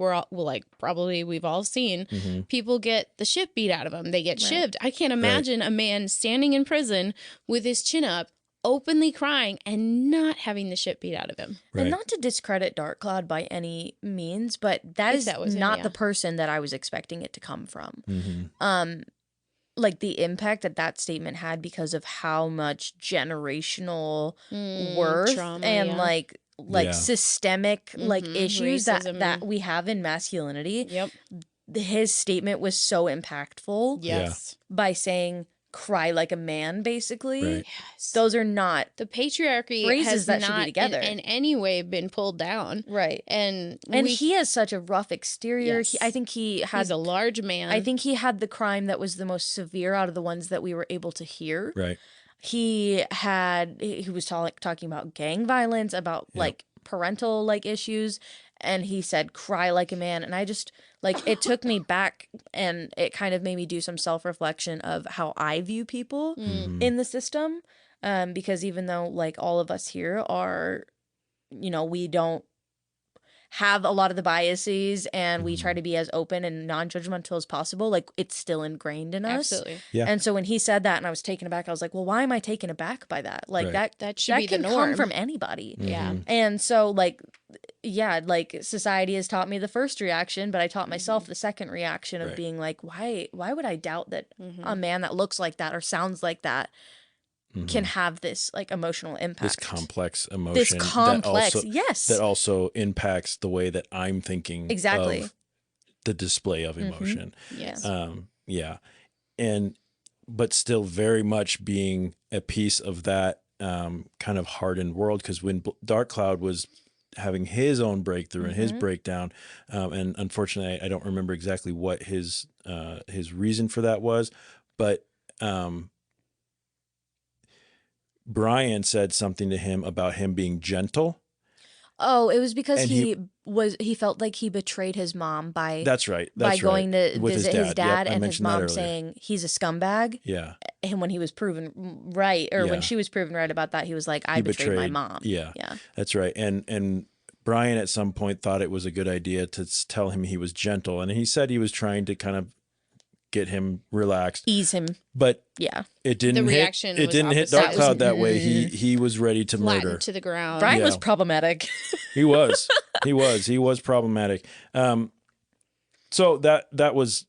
probably we've all seen, people get the shit beat out of them. They get shivved. I can't imagine a man standing in prison with his chin up, openly crying and not having the shit beat out of him. And not to discredit Dark Cloud by any means, but that If is that was him, not yeah. the person that I was expecting it to come from. Mm-hmm. Like the impact that statement had because of how much generational worth trauma, and yeah. like Yeah. systemic like issues Racism. that we have in masculinity. Yep. His statement was so impactful Yes. by saying cry like a man, basically. Right. Yes. Those are not The patriarchy phrases has that should be not together. in any way been pulled down. right. And He has such a rough exterior. Yes. I think he had he's a large man. I think he had the crime that was the most severe out of the ones that we were able to hear. Right. He was talking about gang violence, about like parental like issues, and he said cry like a man, and I just like it took me back, and it kind of made me do some self-reflection of how I view people in the system, because even though like all of us here are, you know, we don't have a lot of the biases and we try to be as open and non-judgmental as possible, like it's still ingrained in us. Absolutely. Yeah. And so when he said that and I was taken aback, I was like, well, why am I taken aback by that? Like Right. That should be the can norm. come from anybody. Yeah. And so like, yeah, like society has taught me the first reaction, but I taught myself the second reaction of Right. being like, why would I doubt that a man that looks like that or sounds like that can have this like emotional impact? This complex emotion. This complex, that also, yes. That also impacts the way that I'm thinking Exactly. of the display of emotion. Yes. Yeah. But still very much being a piece of that kind of hardened world. Because when Dark Cloud was having his own breakthrough and his breakdown, and unfortunately, I don't remember exactly what his reason for that was, but Brian said something to him about him being gentle. Oh, it was because And he felt like he betrayed his mom by That's right. by That's going right. to With visit his Yep, dad I and his mentioned that mom earlier. saying he's a scumbag. Yeah. And when he was proven right, or Yeah. when she was proven right about that, he was like, I He betrayed my betrayed- mom. Yeah. Yeah. That's right. And Brian at some point thought it was a good idea to tell him he was gentle. And he said he was trying to kind of get him relaxed. Ease him. But Yeah. it didn't reaction hit was Dark opposite. Cloud that way. He was ready to murder. Flattened to the ground. Brian was Yeah. problematic. He was. He was problematic. So that was,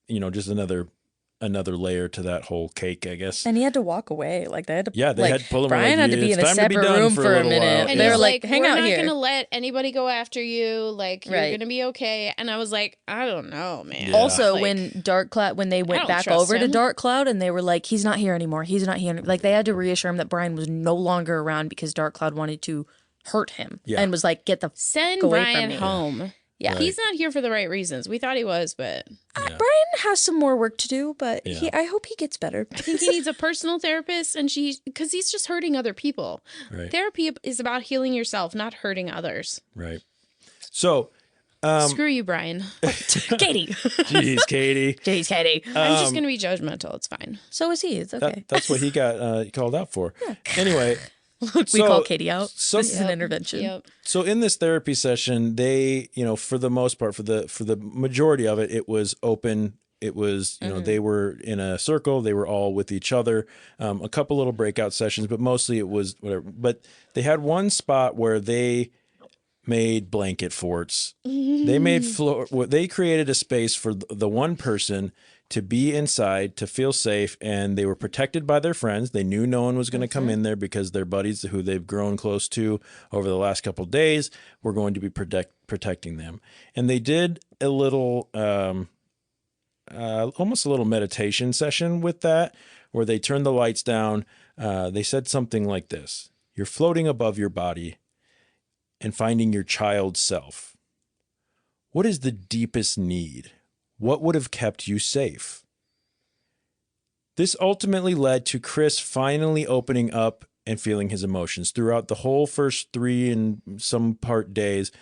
just another layer to that whole cake, I guess. And he had to walk away. Like they had to. Yeah, they had to pull him. Brian like, had to be "It's in a time to be separate done room for for a little minute. while." And They he's were like, hang we're out not here. going to let anybody go after you. Like, you're Right. going to be okay. And I was like, I don't know, man. Yeah. Also, Like, when Dark Cloud, when they went don't back trust over to him. Dark Cloud and they were like, he's not here anymore. He's not here. Like they had to reassure him that Brian was no longer around because Dark Cloud wanted to hurt him Yeah. and was like, get the send go away from Brian me. home. Yeah. Right. He's not here for the right reasons. We thought he was, but Yeah. Brian has some more work to do, but Yeah. I hope he gets better. I think he needs a personal therapist. And because he's just hurting other people. Right. Therapy is about healing yourself, not hurting others. Right. So, Screw you, Brian. Katie. geez, Katie. Jeez, Katie. I'm just going to be judgmental. It's fine. So is he. It's okay. That's what he got called out for. Anyway, We call Katie out. so- This is an intervention. Yep. so in this therapy session, they, for the most part, for the majority of it, it was open. It was, they were in a circle. They were all with each other. A couple little breakout sessions, but mostly it was whatever. But they had one spot where they made blanket forts. They made they created a space for the one person to be inside, to feel safe, and they were protected by their friends. They knew no one was going to come in there because their buddies who they've grown close to over the last couple of days were going to be protecting them. And they did a little, almost a little meditation session with that, where they turned the lights down. They said something like this: "You're floating above your body and finding your child self. What is the deepest need? What would have kept you safe? This ultimately led to Chris finally opening up and feeling his emotions. Throughout the whole first 3 and some part days,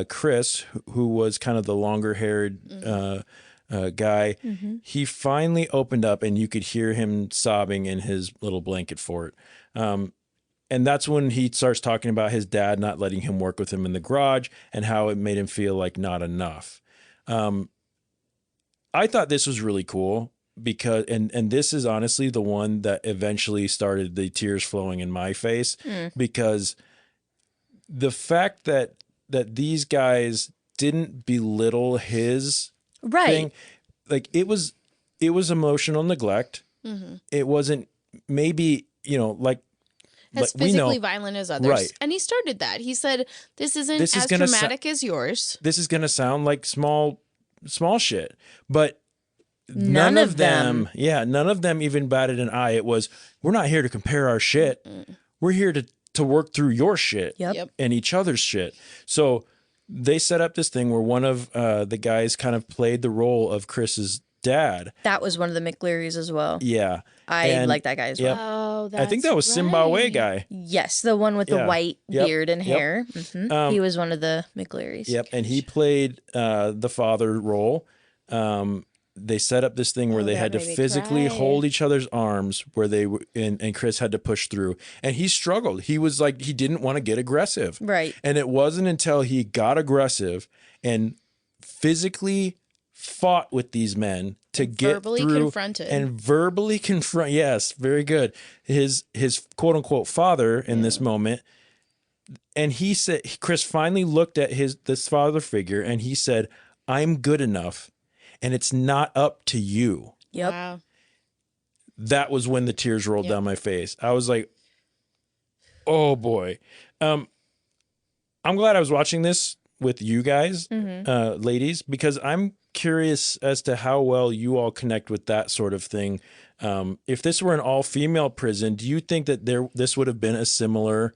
Chris, who was kind of the longer-haired guy, he finally opened up, and you could hear him sobbing in his little blanket fort. And that's when he starts talking about his dad not letting him work with him in the garage and how it made him feel like not enough. I thought this was really cool because, and this is honestly the one that eventually started the tears flowing in my face, because the fact that these guys didn't belittle his thing, like it was emotional neglect. It wasn't maybe, like as physically violent as others. Right. And he started that. He said, this isn't as traumatic as yours. This is going to sound like small shit, but None of them even batted an eye. It was, we're not here to compare our shit. We're here to work through your shit and each other's shit. So they set up this thing where one of the guys kind of played the role of Chris's dad. That was one of the McLearys as well. Yeah. I like that guy as well. Oh, that's I think that was right. Zimbabwe guy. Yes, the one with the white beard and hair. He was one of the McLearys. Yep, and he played the father role. They set up this thing where they had to physically hold each other's arms, where they and Chris had to push through, and he struggled. He was like, he didn't want to get aggressive, right? And it wasn't until he got aggressive and physically fought with these men to get verbally through confronted. And verbally confront. Yes, very good. His quote unquote father in this moment. And he said, Chris finally looked at this father figure and he said, I'm good enough and it's not up to you. Yep. Wow. That was when the tears rolled down my face. I was like, oh boy. I'm glad I was watching this with you guys, ladies, because I'm curious as to how well you all connect with that sort of thing. If this were an all-female prison, do you think that this would have been a similar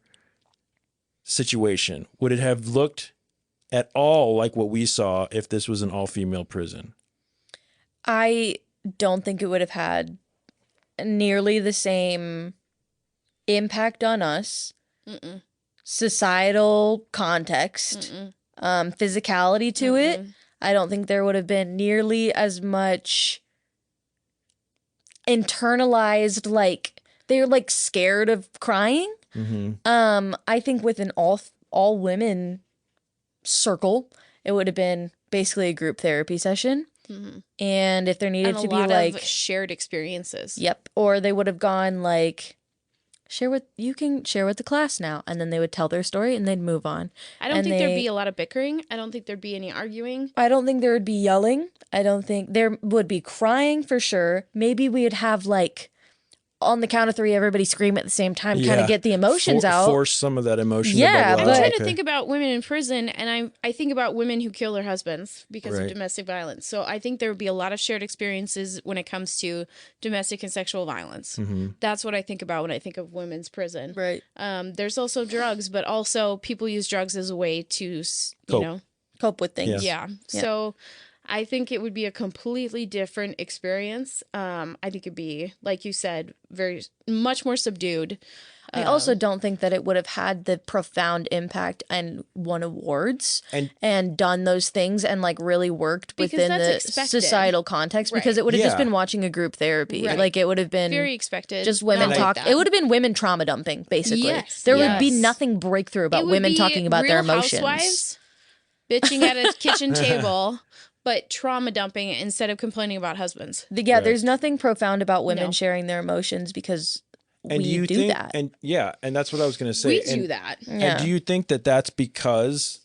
situation? Would it have looked at all like what we saw if this was an all-female prison? I don't think it would have had nearly the same impact on us. Societal context, physicality to it. I don't think there would have been nearly as much internalized, like they're like scared of crying. I think with an all women circle, it would have been basically a group therapy session. And if there needed to be like shared experiences. Yep. Or they would have gone like, you can share with the class now, and then they would tell their story and they'd move on. I don't think there'd be a lot of bickering. I don't think there'd be any arguing. I don't think there would be yelling. I don't think there would be crying for sure. Maybe we would have like on the count of 3, everybody scream at the same time, kind of get the emotions out. Force some of that emotion. Yeah, I'm trying to think about women in prison, and I think about women who kill their husbands because of domestic violence. So I think there would be a lot of shared experiences when it comes to domestic and sexual violence. That's what I think about when I think of women's prison. Right. There's also drugs, but also people use drugs as a way to, cope with things. Yeah. So I think it would be a completely different experience. I think it'd be, like you said, much more subdued. I also don't think that it would have had the profound impact and won awards and done those things and like really worked within the societal context, because it would have just been watching a group therapy. Right. Like it would have been very expected. Just women talk. It would have been women trauma dumping, basically. Yes, there would be nothing breakthrough about women talking about their emotions. Housewives bitching at a kitchen table. But trauma dumping instead of complaining about husbands. There's nothing profound about women sharing their emotions because we do that. And that's what I was going to say. We do that. And do you think that that's because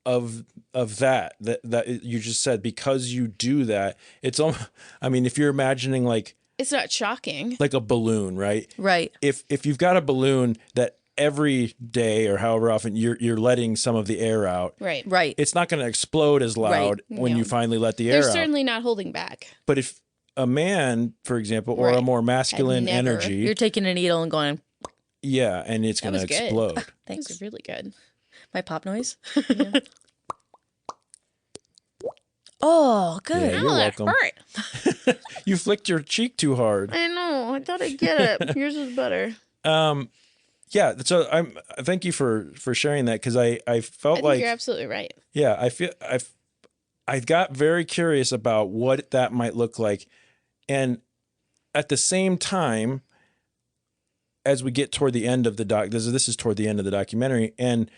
of that you just said, because you do that? It's almost, I mean, if you're imagining like, it's not shocking. Like a balloon, right? Right. If you've got a balloon that every day or however often you're letting some of the air out. Right. It's not going to explode as loud when you finally let the air out. They're certainly not holding back. But if a man, for example, or a more masculine energy. You're taking a needle and going. Yeah, and it's going to explode. Thanks. That was really good. My pop noise? Oh, good. Yeah, you're that welcome. hurt. You flicked your cheek too hard. I know. I thought I'd get it. Yours is better. Yeah, so thank you for sharing that, because I felt I think like you're absolutely right. Yeah, I got very curious about what that might look like, and at the same time, as we get toward the end of the this is toward the end of the documentary, and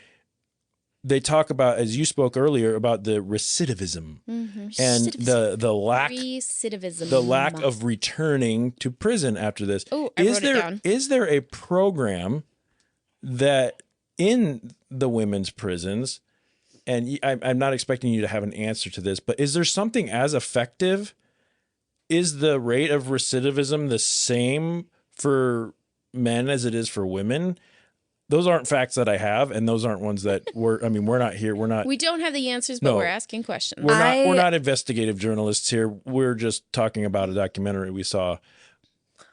they talk about, as you spoke earlier, about the recidivism and the lack Recidivism. the lack of returning to prison after this. Oh, I wrote it down. Is there a program that in the women's prisons, and I'm not expecting you to have an answer to this, but is there something as effective? Is the rate of recidivism the same for men as it is for women? Those aren't facts that I have, and those aren't ones that we're not here. We don't have the answers, but we're asking questions. We're not investigative journalists here. We're just talking about a documentary we saw.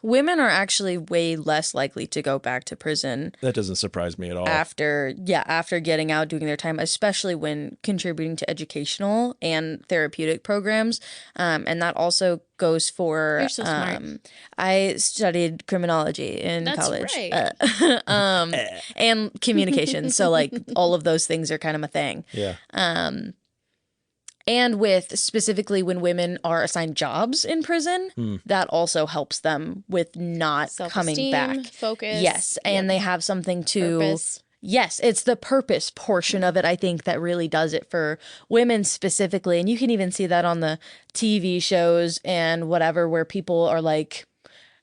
Women are actually way less likely to go back to prison. That doesn't surprise me at all. After getting out, doing their time, especially when contributing to educational and therapeutic programs. And that also goes for, You're so smart. I studied criminology in college. Right. And communication. So like all of those things are kind of a thing. Yeah. And with specifically when women are assigned jobs in prison, that also helps them with not coming back. Focus. Yes. And they have something to. Purpose. Yes, it's the purpose portion of it, I think, that really does it for women specifically. And you can even see that on the TV shows and whatever, where people are like,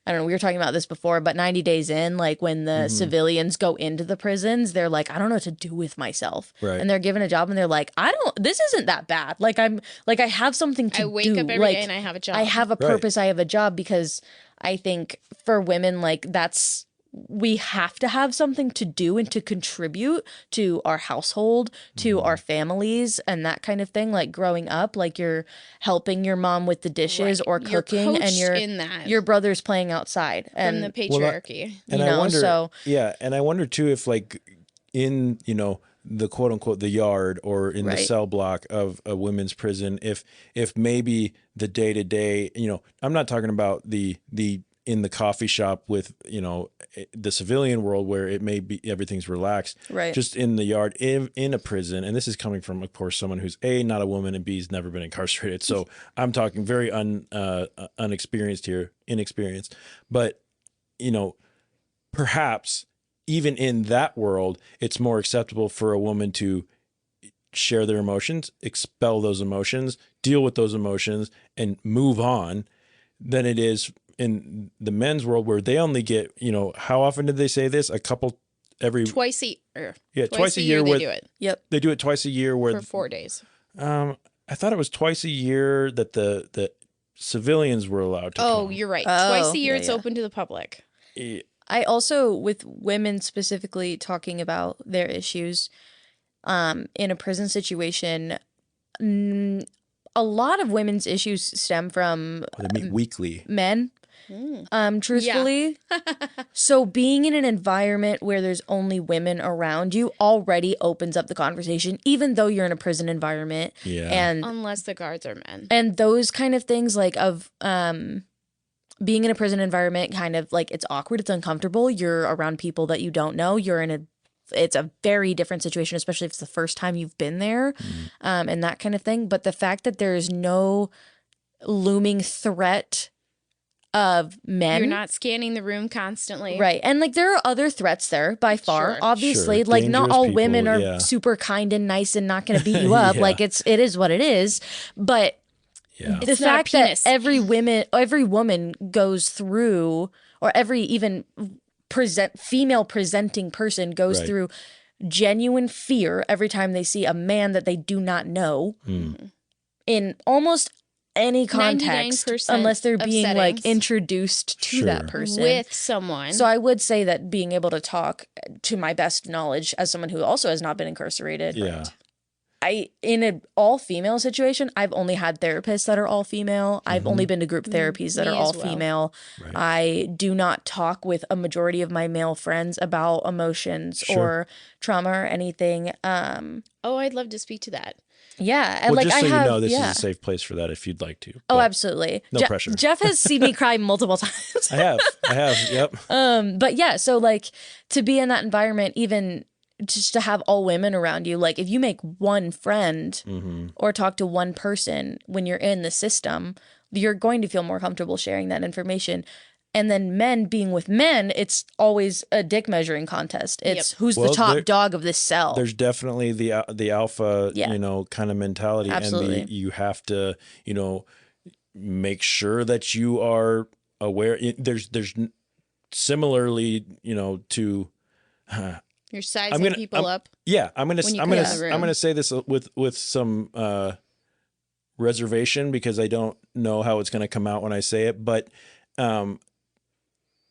I don't know, we were talking about this before, but 90 Days In, like when the civilians go into the prisons, they're like, I don't know what to do with myself. Right. And they're given a job and they're like, this isn't that bad. Like I have something to do. I wake up every day and I have a job. I have a purpose. I have a job, because I think for women, like we have to have something to do and to contribute to our household, to our families, and that kind of thing. Like growing up, like you're helping your mom with the dishes or cooking, and your brother's playing outside From the patriarchy. And I wonder too if like in, the quote unquote the yard or in the cell block of a women's prison, if maybe the day to day, I'm not talking about the in the coffee shop with, the civilian world where it may be everything's relaxed, right? Just in the yard, in a prison. And this is coming from, of course, someone who's A, not a woman, and B, has never been incarcerated. So I'm talking very inexperienced here. But, perhaps even in that world, it's more acceptable for a woman to share their emotions, expel those emotions, deal with those emotions, and move on than it is in the men's world, where they only get, how often did they say this? A couple twice a year. Yeah, twice a year they do it. Yep. They do it twice a year for 4 days. I thought it was twice a year that the civilians were allowed to come. You're right. Twice a year it's open to the public. Yeah. I also, with women specifically talking about their issues in a prison situation, a lot of women's issues stem from They meet weekly. Men. Truthfully. So being in an environment where there's only women around you already opens up the conversation, even though you're in a prison environment. Yeah. And unless the guards are men. And those kind of things, like of being in a prison environment, kind of like it's awkward, it's uncomfortable. You're around people that you don't know. It's a very different situation, especially if it's the first time you've been there, and that kind of thing. But the fact that there is no looming threat of men. You're not scanning the room constantly. Right. And like there are other threats there by far. Sure. Obviously, Sure. like not all Dangerous women people, are super kind and nice and not going to beat you up. Yeah. Like it is what it is. But yeah. the fact that every woman goes through, or every even female presenting person goes through genuine fear every time they see a man that they do not know in almost any context, unless they're being like introduced to that person with someone. So I would say that being able to talk, to my best knowledge, as someone who also has not been incarcerated, in an all female situation, I've only had therapists that are all female. I've only been to group therapies that Me are all as well. female. Right. I do not talk with a majority of my male friends about emotions or trauma or anything. Oh, I'd love to speak to that. Yeah, and Well, like just I so have, you know, this yeah. is a safe place for that if you'd like to. Oh, but absolutely. No pressure. Jeff has seen me cry multiple times. I have. Yep. But yeah, so like to be in that environment, even just to have all women around you, like if you make one friend or talk to one person when you're in the system, you're going to feel more comfortable sharing that information. And then men being with men, it's always a dick measuring contest. It's who's the top dog of this cell. There's definitely the alpha, kind of mentality. Absolutely. And you have to, make sure that you are aware. There's similarly, to You're sizing people up. Yeah, I'm when you come in the room. gonna say this with some reservation because I don't know how it's gonna come out when I say it, but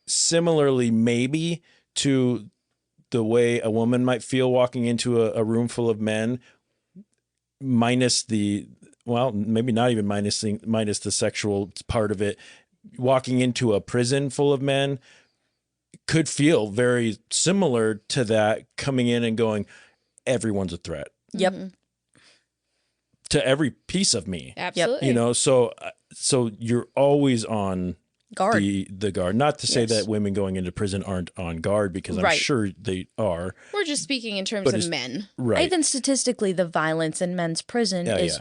similarly maybe to the way a woman might feel walking into a room full of men, minus maybe not even minus the sexual part of it, walking into a prison full of men could feel very similar to that, coming in and going, everyone's a threat. Yep. To every piece of me. Absolutely. So you're always on guard. The guard. Not to say that women going into prison aren't on guard, because I'm sure they are. We're just speaking in terms of men. Right. Even statistically, the violence in men's prison is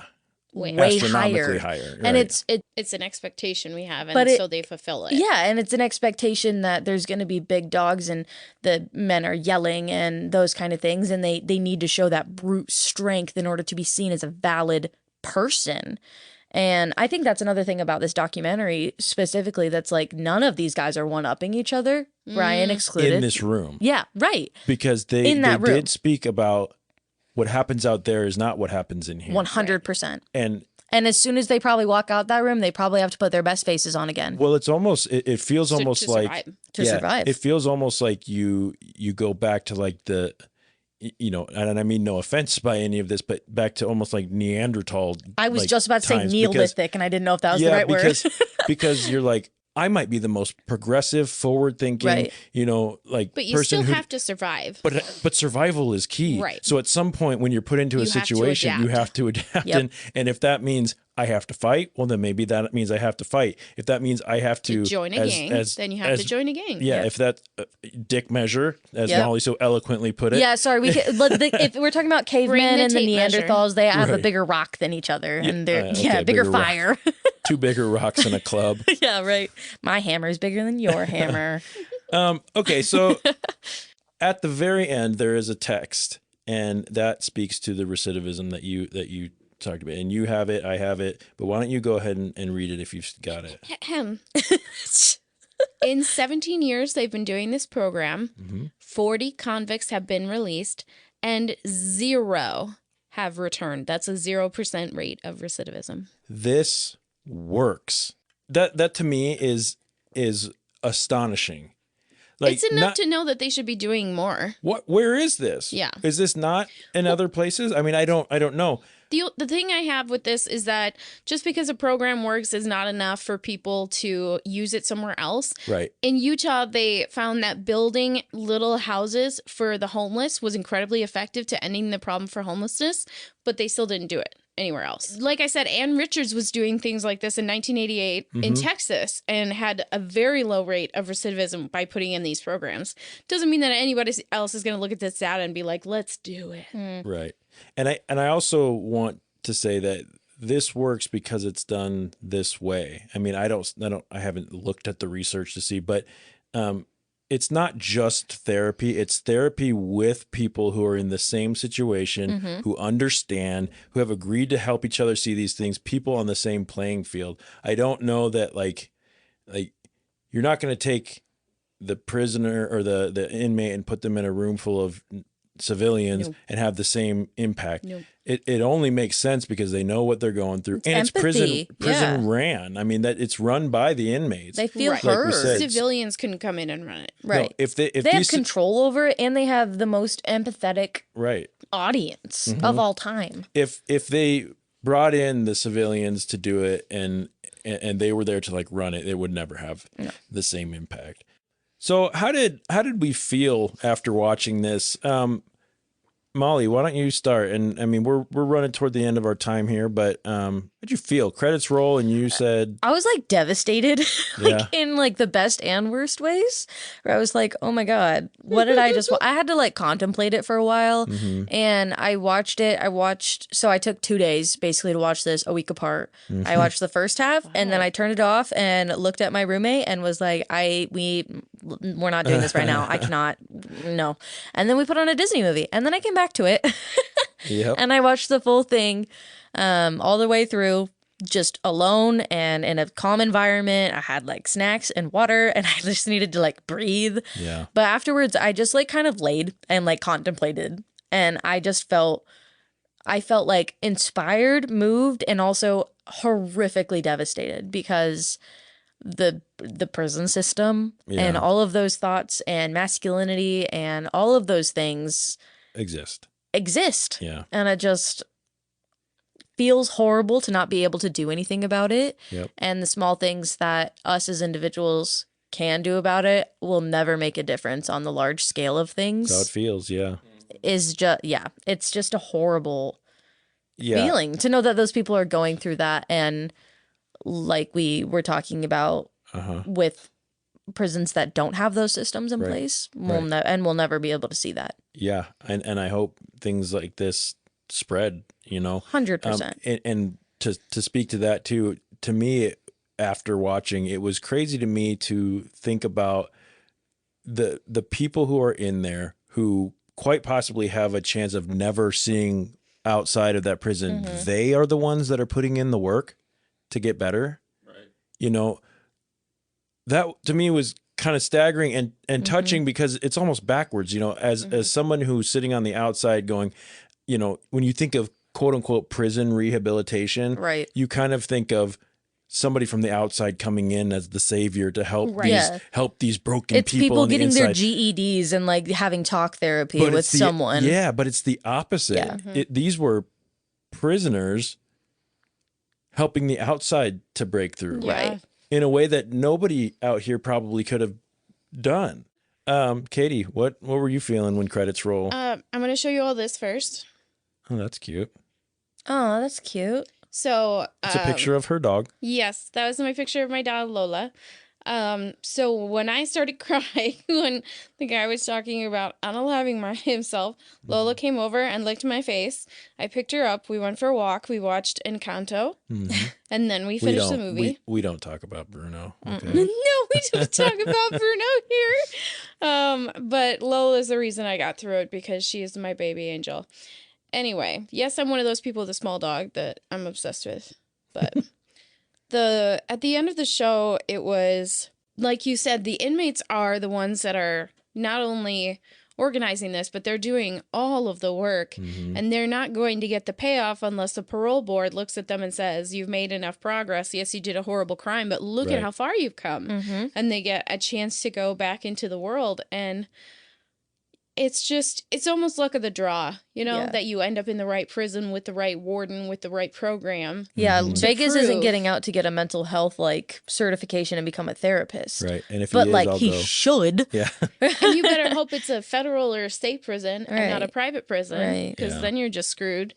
way astronomically higher. Right. And it's an expectation we have, and so they fulfill it. Yeah, and it's an expectation that there's going to be big dogs and the men are yelling and those kind of things, and they need to show that brute strength in order to be seen as a valid person. And I think that's another thing about this documentary specifically, that's like none of these guys are one-upping each other, Brian excluded. In this room. Yeah, right. Because they did speak about what happens out there is not what happens in here. 100%. And as soon as they probably walk out that room, they probably have to put their best faces on again. Well, it's almost, it feels almost like to survive. It feels almost like you go back to like the, and I mean no offense by any of this, but back to almost like Neanderthal. I was just about to say Neolithic, and I didn't know if that was the right word. Because you're like, I might be the most progressive, forward-thinking, But you still have to survive. But survival is key. Right. So at some point when you're put into a situation, you have to adapt. Yep. And if that means I have to fight, well, then maybe that means I have to fight. If that means I have to join a gang, then you have to join a gang. Yeah, if that dick measure, as Molly so eloquently put it. Yeah, sorry. If we're talking about cavemen and the Neanderthals, they have a Right. bigger rock than each other, and they're okay, bigger bigger fire. Two bigger rocks in a club. Yeah, right. My hammer is bigger than your hammer. Okay, so at the very end there is a text, and that speaks to the recidivism that you talked about. And you have it, I have it, but why don't you go ahead and read it if you've got it. In 17 years they've been doing this program, 40 convicts have been released, and 0 have returned. That's a 0% rate of recidivism. This works. That to me is astonishing. Like, it's enough to know that they should be doing more. Where is this? Yeah. Is this not in other places? I mean, I don't know. The thing I have with this is that just because a program works is not enough for people to use it somewhere else. Right. In Utah, they found that building little houses for the homeless was incredibly effective to ending the problem for homelessness, but they still didn't do it anywhere else. Like I said, Ann Richards was doing things like this in 1988 in Texas and had a very low rate of recidivism by putting in these programs. Doesn't mean that anybody else is going to look at this data and be like, let's do it. Right. And I also want to say that this works because it's done this way. I mean, I haven't looked at the research to see, but it's not just therapy. It's therapy with people who are in the same situation, who understand, who have agreed to help each other see these things, people on the same playing field. I don't know that like you're not going to take the prisoner or the inmate and put them in a room full of civilians and have the same impact. It only makes sense because they know what they're going through, and empathy. it's prison ran. I mean, that it's run by the inmates. They feel Right. Like we heard. said. Civilians couldn't come in and run it. Right. No, if they have control over it, and they have the most empathetic right audience of all time. if they brought in the civilians to do it and they were there to like run it, it would never have the same impact. So how did we feel after watching this? Molly, why don't you start? And I mean, we're running toward the end of our time here, but how'd you feel? Credits roll, and you said I was like devastated, in like the best and worst ways. Where I was like, oh my god, what did I just? I had to like contemplate it for a while, and I watched it. So I took 2 days basically to watch this, a week apart. I watched the first half, and then I turned it off and looked at my roommate and was like, we're not doing this right now. I cannot, no. And then we put on a Disney movie, and then I came back to it. And I watched the full thing all the way through, just alone and in a calm environment. I had like snacks and water, and I just needed to like breathe. Yeah. But afterwards, I just like kind of laid and like contemplated, and I felt like inspired, moved, and also horrifically devastated because the prison system and all of those thoughts and masculinity and all of those things exist. Yeah. And it just feels horrible to not be able to do anything about it. Yep. And the small things that us as individuals can do about it will never make a difference on the large scale of things. That's how it feels, yeah. It's just a horrible feeling to know that those people are going through that. And like we were talking about with prisons that don't have those systems in place, we'll never be able to see that. Yeah, and I hope things like this spread, 100%. And to speak to that too, to me, after watching, it was crazy to me to think about the people who are in there who quite possibly have a chance of never seeing outside of that prison. They are the ones that are putting in the work to get better. Right. That to me was kind of staggering and touching because it's almost backwards, as someone who's sitting on the outside going, when you think of quote unquote prison rehabilitation, right, you kind of think of somebody from the outside coming in as the savior to help these broken it's people on the getting inside. their GEDs and like having talk therapy with someone. Yeah, but it's the opposite. Yeah. These were prisoners helping the outside to break through. Right. In a way that nobody out here probably could have done. Katie, what were you feeling when credits roll? I'm going to show you all this first. Oh, that's cute. Oh, that's cute. So it's a picture of her dog. Yes, that was my picture of my dog Lola. So when I started crying when the guy was talking about unaliving himself, Lola came over and licked my face. I picked her up. We went for a walk. We watched Encanto, and then we finished the movie. We don't talk about Bruno. Okay. No, we don't talk about Bruno here. But Lola's the reason I got through it because she is my baby angel. Anyway, yes, I'm one of those people with a small dog that I'm obsessed with, but. At the end of the show, it was, like you said, the inmates are the ones that are not only organizing this, but they're doing all of the work, and they're not going to get the payoff unless the parole board looks at them and says, you've made enough progress. Yes, you did a horrible crime, but look at how far you've come. And they get a chance to go back into the world, and it's almost luck of the draw, that you end up in the right prison with the right warden, with the right program. Yeah, Vegas isn't getting out to get a mental health certification and become a therapist. Right. And if he should. Yeah. And you better hope it's a federal or a state prison and not a private prison, because then you're just screwed.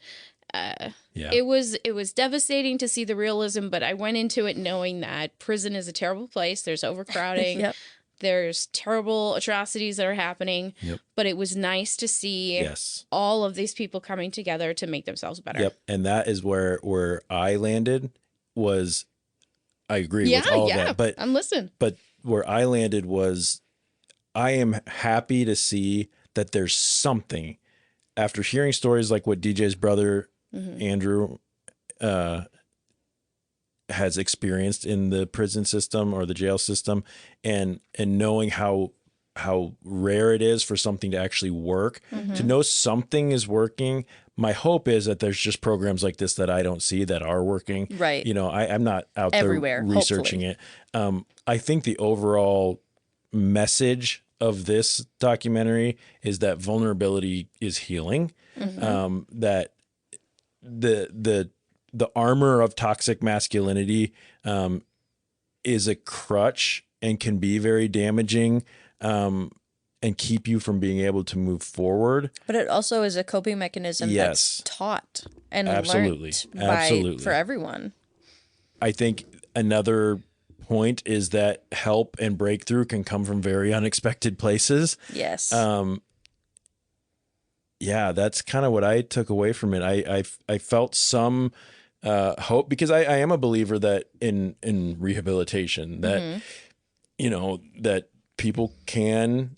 It was devastating to see the realism, but I went into it knowing that prison is a terrible place. There's overcrowding. There's terrible atrocities that are happening, but it was nice to see all of these people coming together to make themselves better. Yep, and that is where I landed was, I agree with all that. But I'm listening. But where I landed was, I am happy to see that there's something, after hearing stories like what DJ's brother, Andrew, has experienced in the prison system or the jail system, and knowing how rare it is for something to actually work. To know something is working, my hope is that there's just programs like this that I don't see that are working. Right. You know, I'm not out Everywhere, there researching hopefully. it. I think the overall message of this documentary is that vulnerability is healing. That the armor of toxic masculinity is a crutch and can be very damaging and keep you from being able to move forward. But it also is a coping mechanism that's taught and Absolutely. learned for everyone. I think another point is that help and breakthrough can come from very unexpected places. Yes. Yeah, that's kind of what I took away from it. I felt some hope, because I am a believer that in rehabilitation that you know, that people can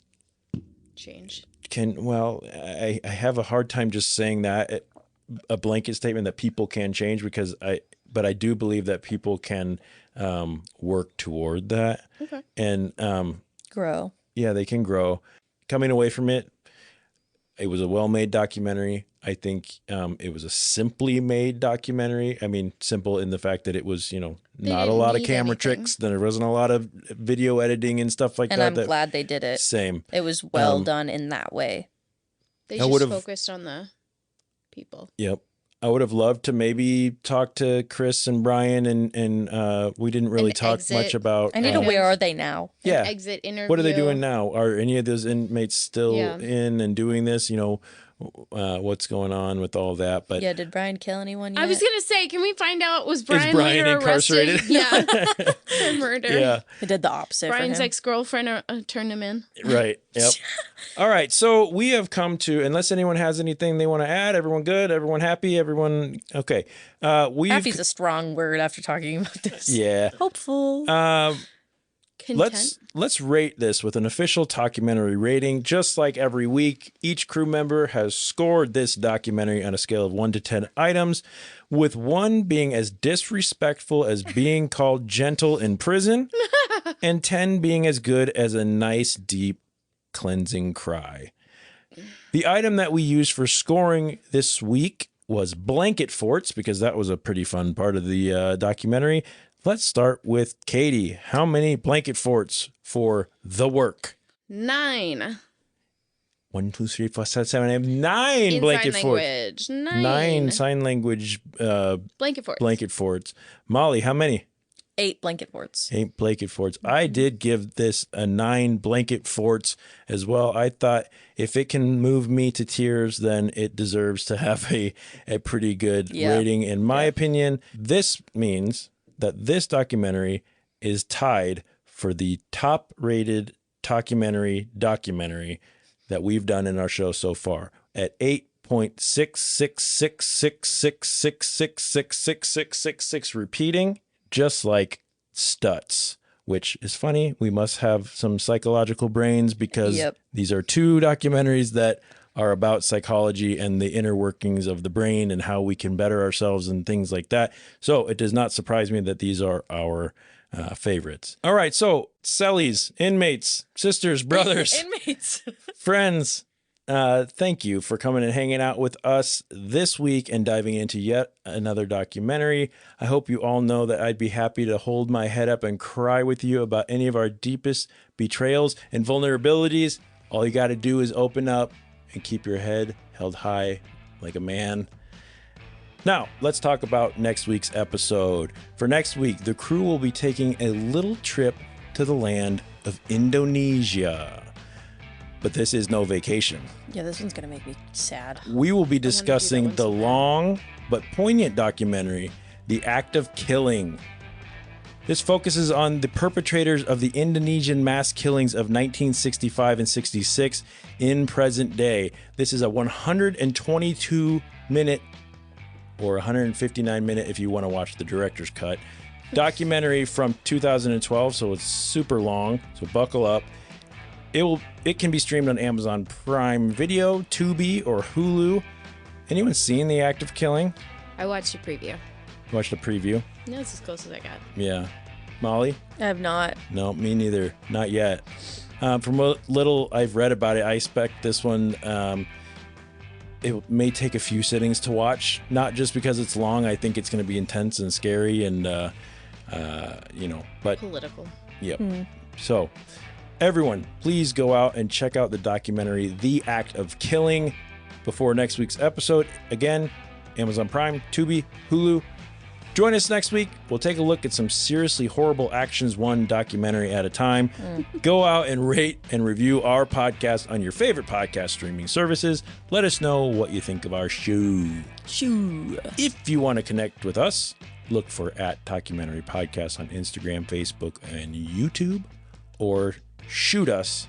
change. I have a hard time just saying that, a blanket statement that people can change, because but I do believe that people can work toward that. Okay. And grow. Yeah, they can grow. Coming away from it, it was a well-made documentary. I think it was a simply made documentary. I mean, simple in the fact that it was, you know, not a lot of camera tricks. There wasn't a lot of video editing and stuff like that. And I'm glad they did it. Same. It was well done in that way. They just focused on the people. Yep. I would have loved to maybe talk to Chris and Brian, and we didn't really talk much about. I need to. Where are they now? Yeah. Exit interview. What are they doing now? Are any of those inmates still in and doing this? You know, what's going on with all that? But yeah, did Brian kill anyone yet? I was gonna say, can we find out, was Brian Brian later incarcerated? arrested? Yeah, for murder. Yeah, he did the opposite. Brian's ex-girlfriend turned him in. Right. Yep. All right. So we have come to, unless anyone has anything they want to add. Everyone good? Everyone happy? Everyone okay? Happy's a strong word after talking about this. Yeah. Hopeful. Let's rate this with an official documentary rating. Just like every week, each crew member has scored this documentary on a scale of 1 to 10 items, with 1 being as disrespectful as being called gentle in prison, and 10 being as good as a nice, deep, cleansing cry. The item that we used for scoring this week was blanket forts, because that was a pretty fun part of the documentary. Let's start with Katie. How many blanket forts for The Work? 9. 1, 2, 3, 4, 5, 6, 7, 8, 9 in blanket sign forts. Language. 9 sign language blanket forts. Molly, how many? 8 blanket forts. 8 blanket forts. I did give this a 9 blanket forts as well. I thought if it can move me to tears, then it deserves to have a pretty good rating. In my opinion, this means that this documentary is tied for the top rated documentary that we've done in our show so far at 8.6666666666666 repeating, just like Stutz, which is funny. We must have some psychological brains, because these are 2 documentaries that are about psychology and the inner workings of the brain and how we can better ourselves and things like that. So it does not surprise me that these are our favorites. All right. So Sellies, inmates, sisters, brothers, inmates, friends, thank you for coming and hanging out with us this week and diving into yet another documentary. I hope you all know that I'd be happy to hold my head up and cry with you about any of our deepest betrayals and vulnerabilities. All you got to do is open up and keep your head held high like a man. Now, let's talk about next week's episode. For next week, the crew will be taking a little trip to the land of Indonesia. But this is no vacation. Yeah, this one's going to make me sad. We will be discussing the long but poignant documentary, The Act of Killing. This focuses on the perpetrators of the Indonesian mass killings of 1965 and 66 in present day. This is a 122-minute or 159-minute if you want to watch the director's cut documentary from 2012, so it's super long, so buckle up. It can be streamed on Amazon Prime Video, Tubi, or Hulu. Anyone seen The Act of Killing? I watched a preview. Watched a preview? No, it's as close as I got. Yeah. Molly? I have not. No, me neither. Not yet. From what little I've read about it, I expect this one, it may take a few sittings to watch, not just because it's long. I think it's going to be intense and scary and, but Political. Yep. So everyone, please go out and check out the documentary, The Act of Killing, before next week's episode. Again, Amazon Prime, Tubi, Hulu. Join us next week. We'll take a look at some seriously horrible actions, one documentary at a time. Go out and rate and review our podcast on your favorite podcast streaming services. Let us know what you think of our show. If you want to connect with us, look for @Talkumentary Podcast on Instagram, Facebook, and YouTube, or shoot us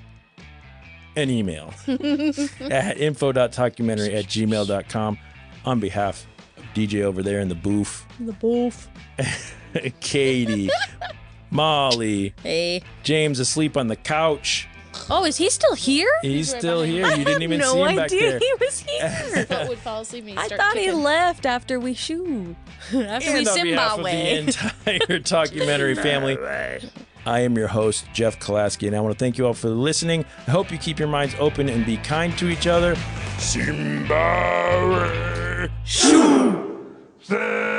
an email at info.talkumentary@gmail.com. On behalf of DJ over there in the booth, Katy, Molly, Hey. James asleep on the couch. Oh, is he still here? He's still here. You didn't even no see him back idea there. he was here. But would fall asleep and I start thought he kicking. left after we shoot. After we And on behalf of the entire Talkumentary family, I am your host, Jeff Kolaski, and I want to thank you all for listening. I hope you keep your minds open and be kind to each other. Simba! Shoo! Simba!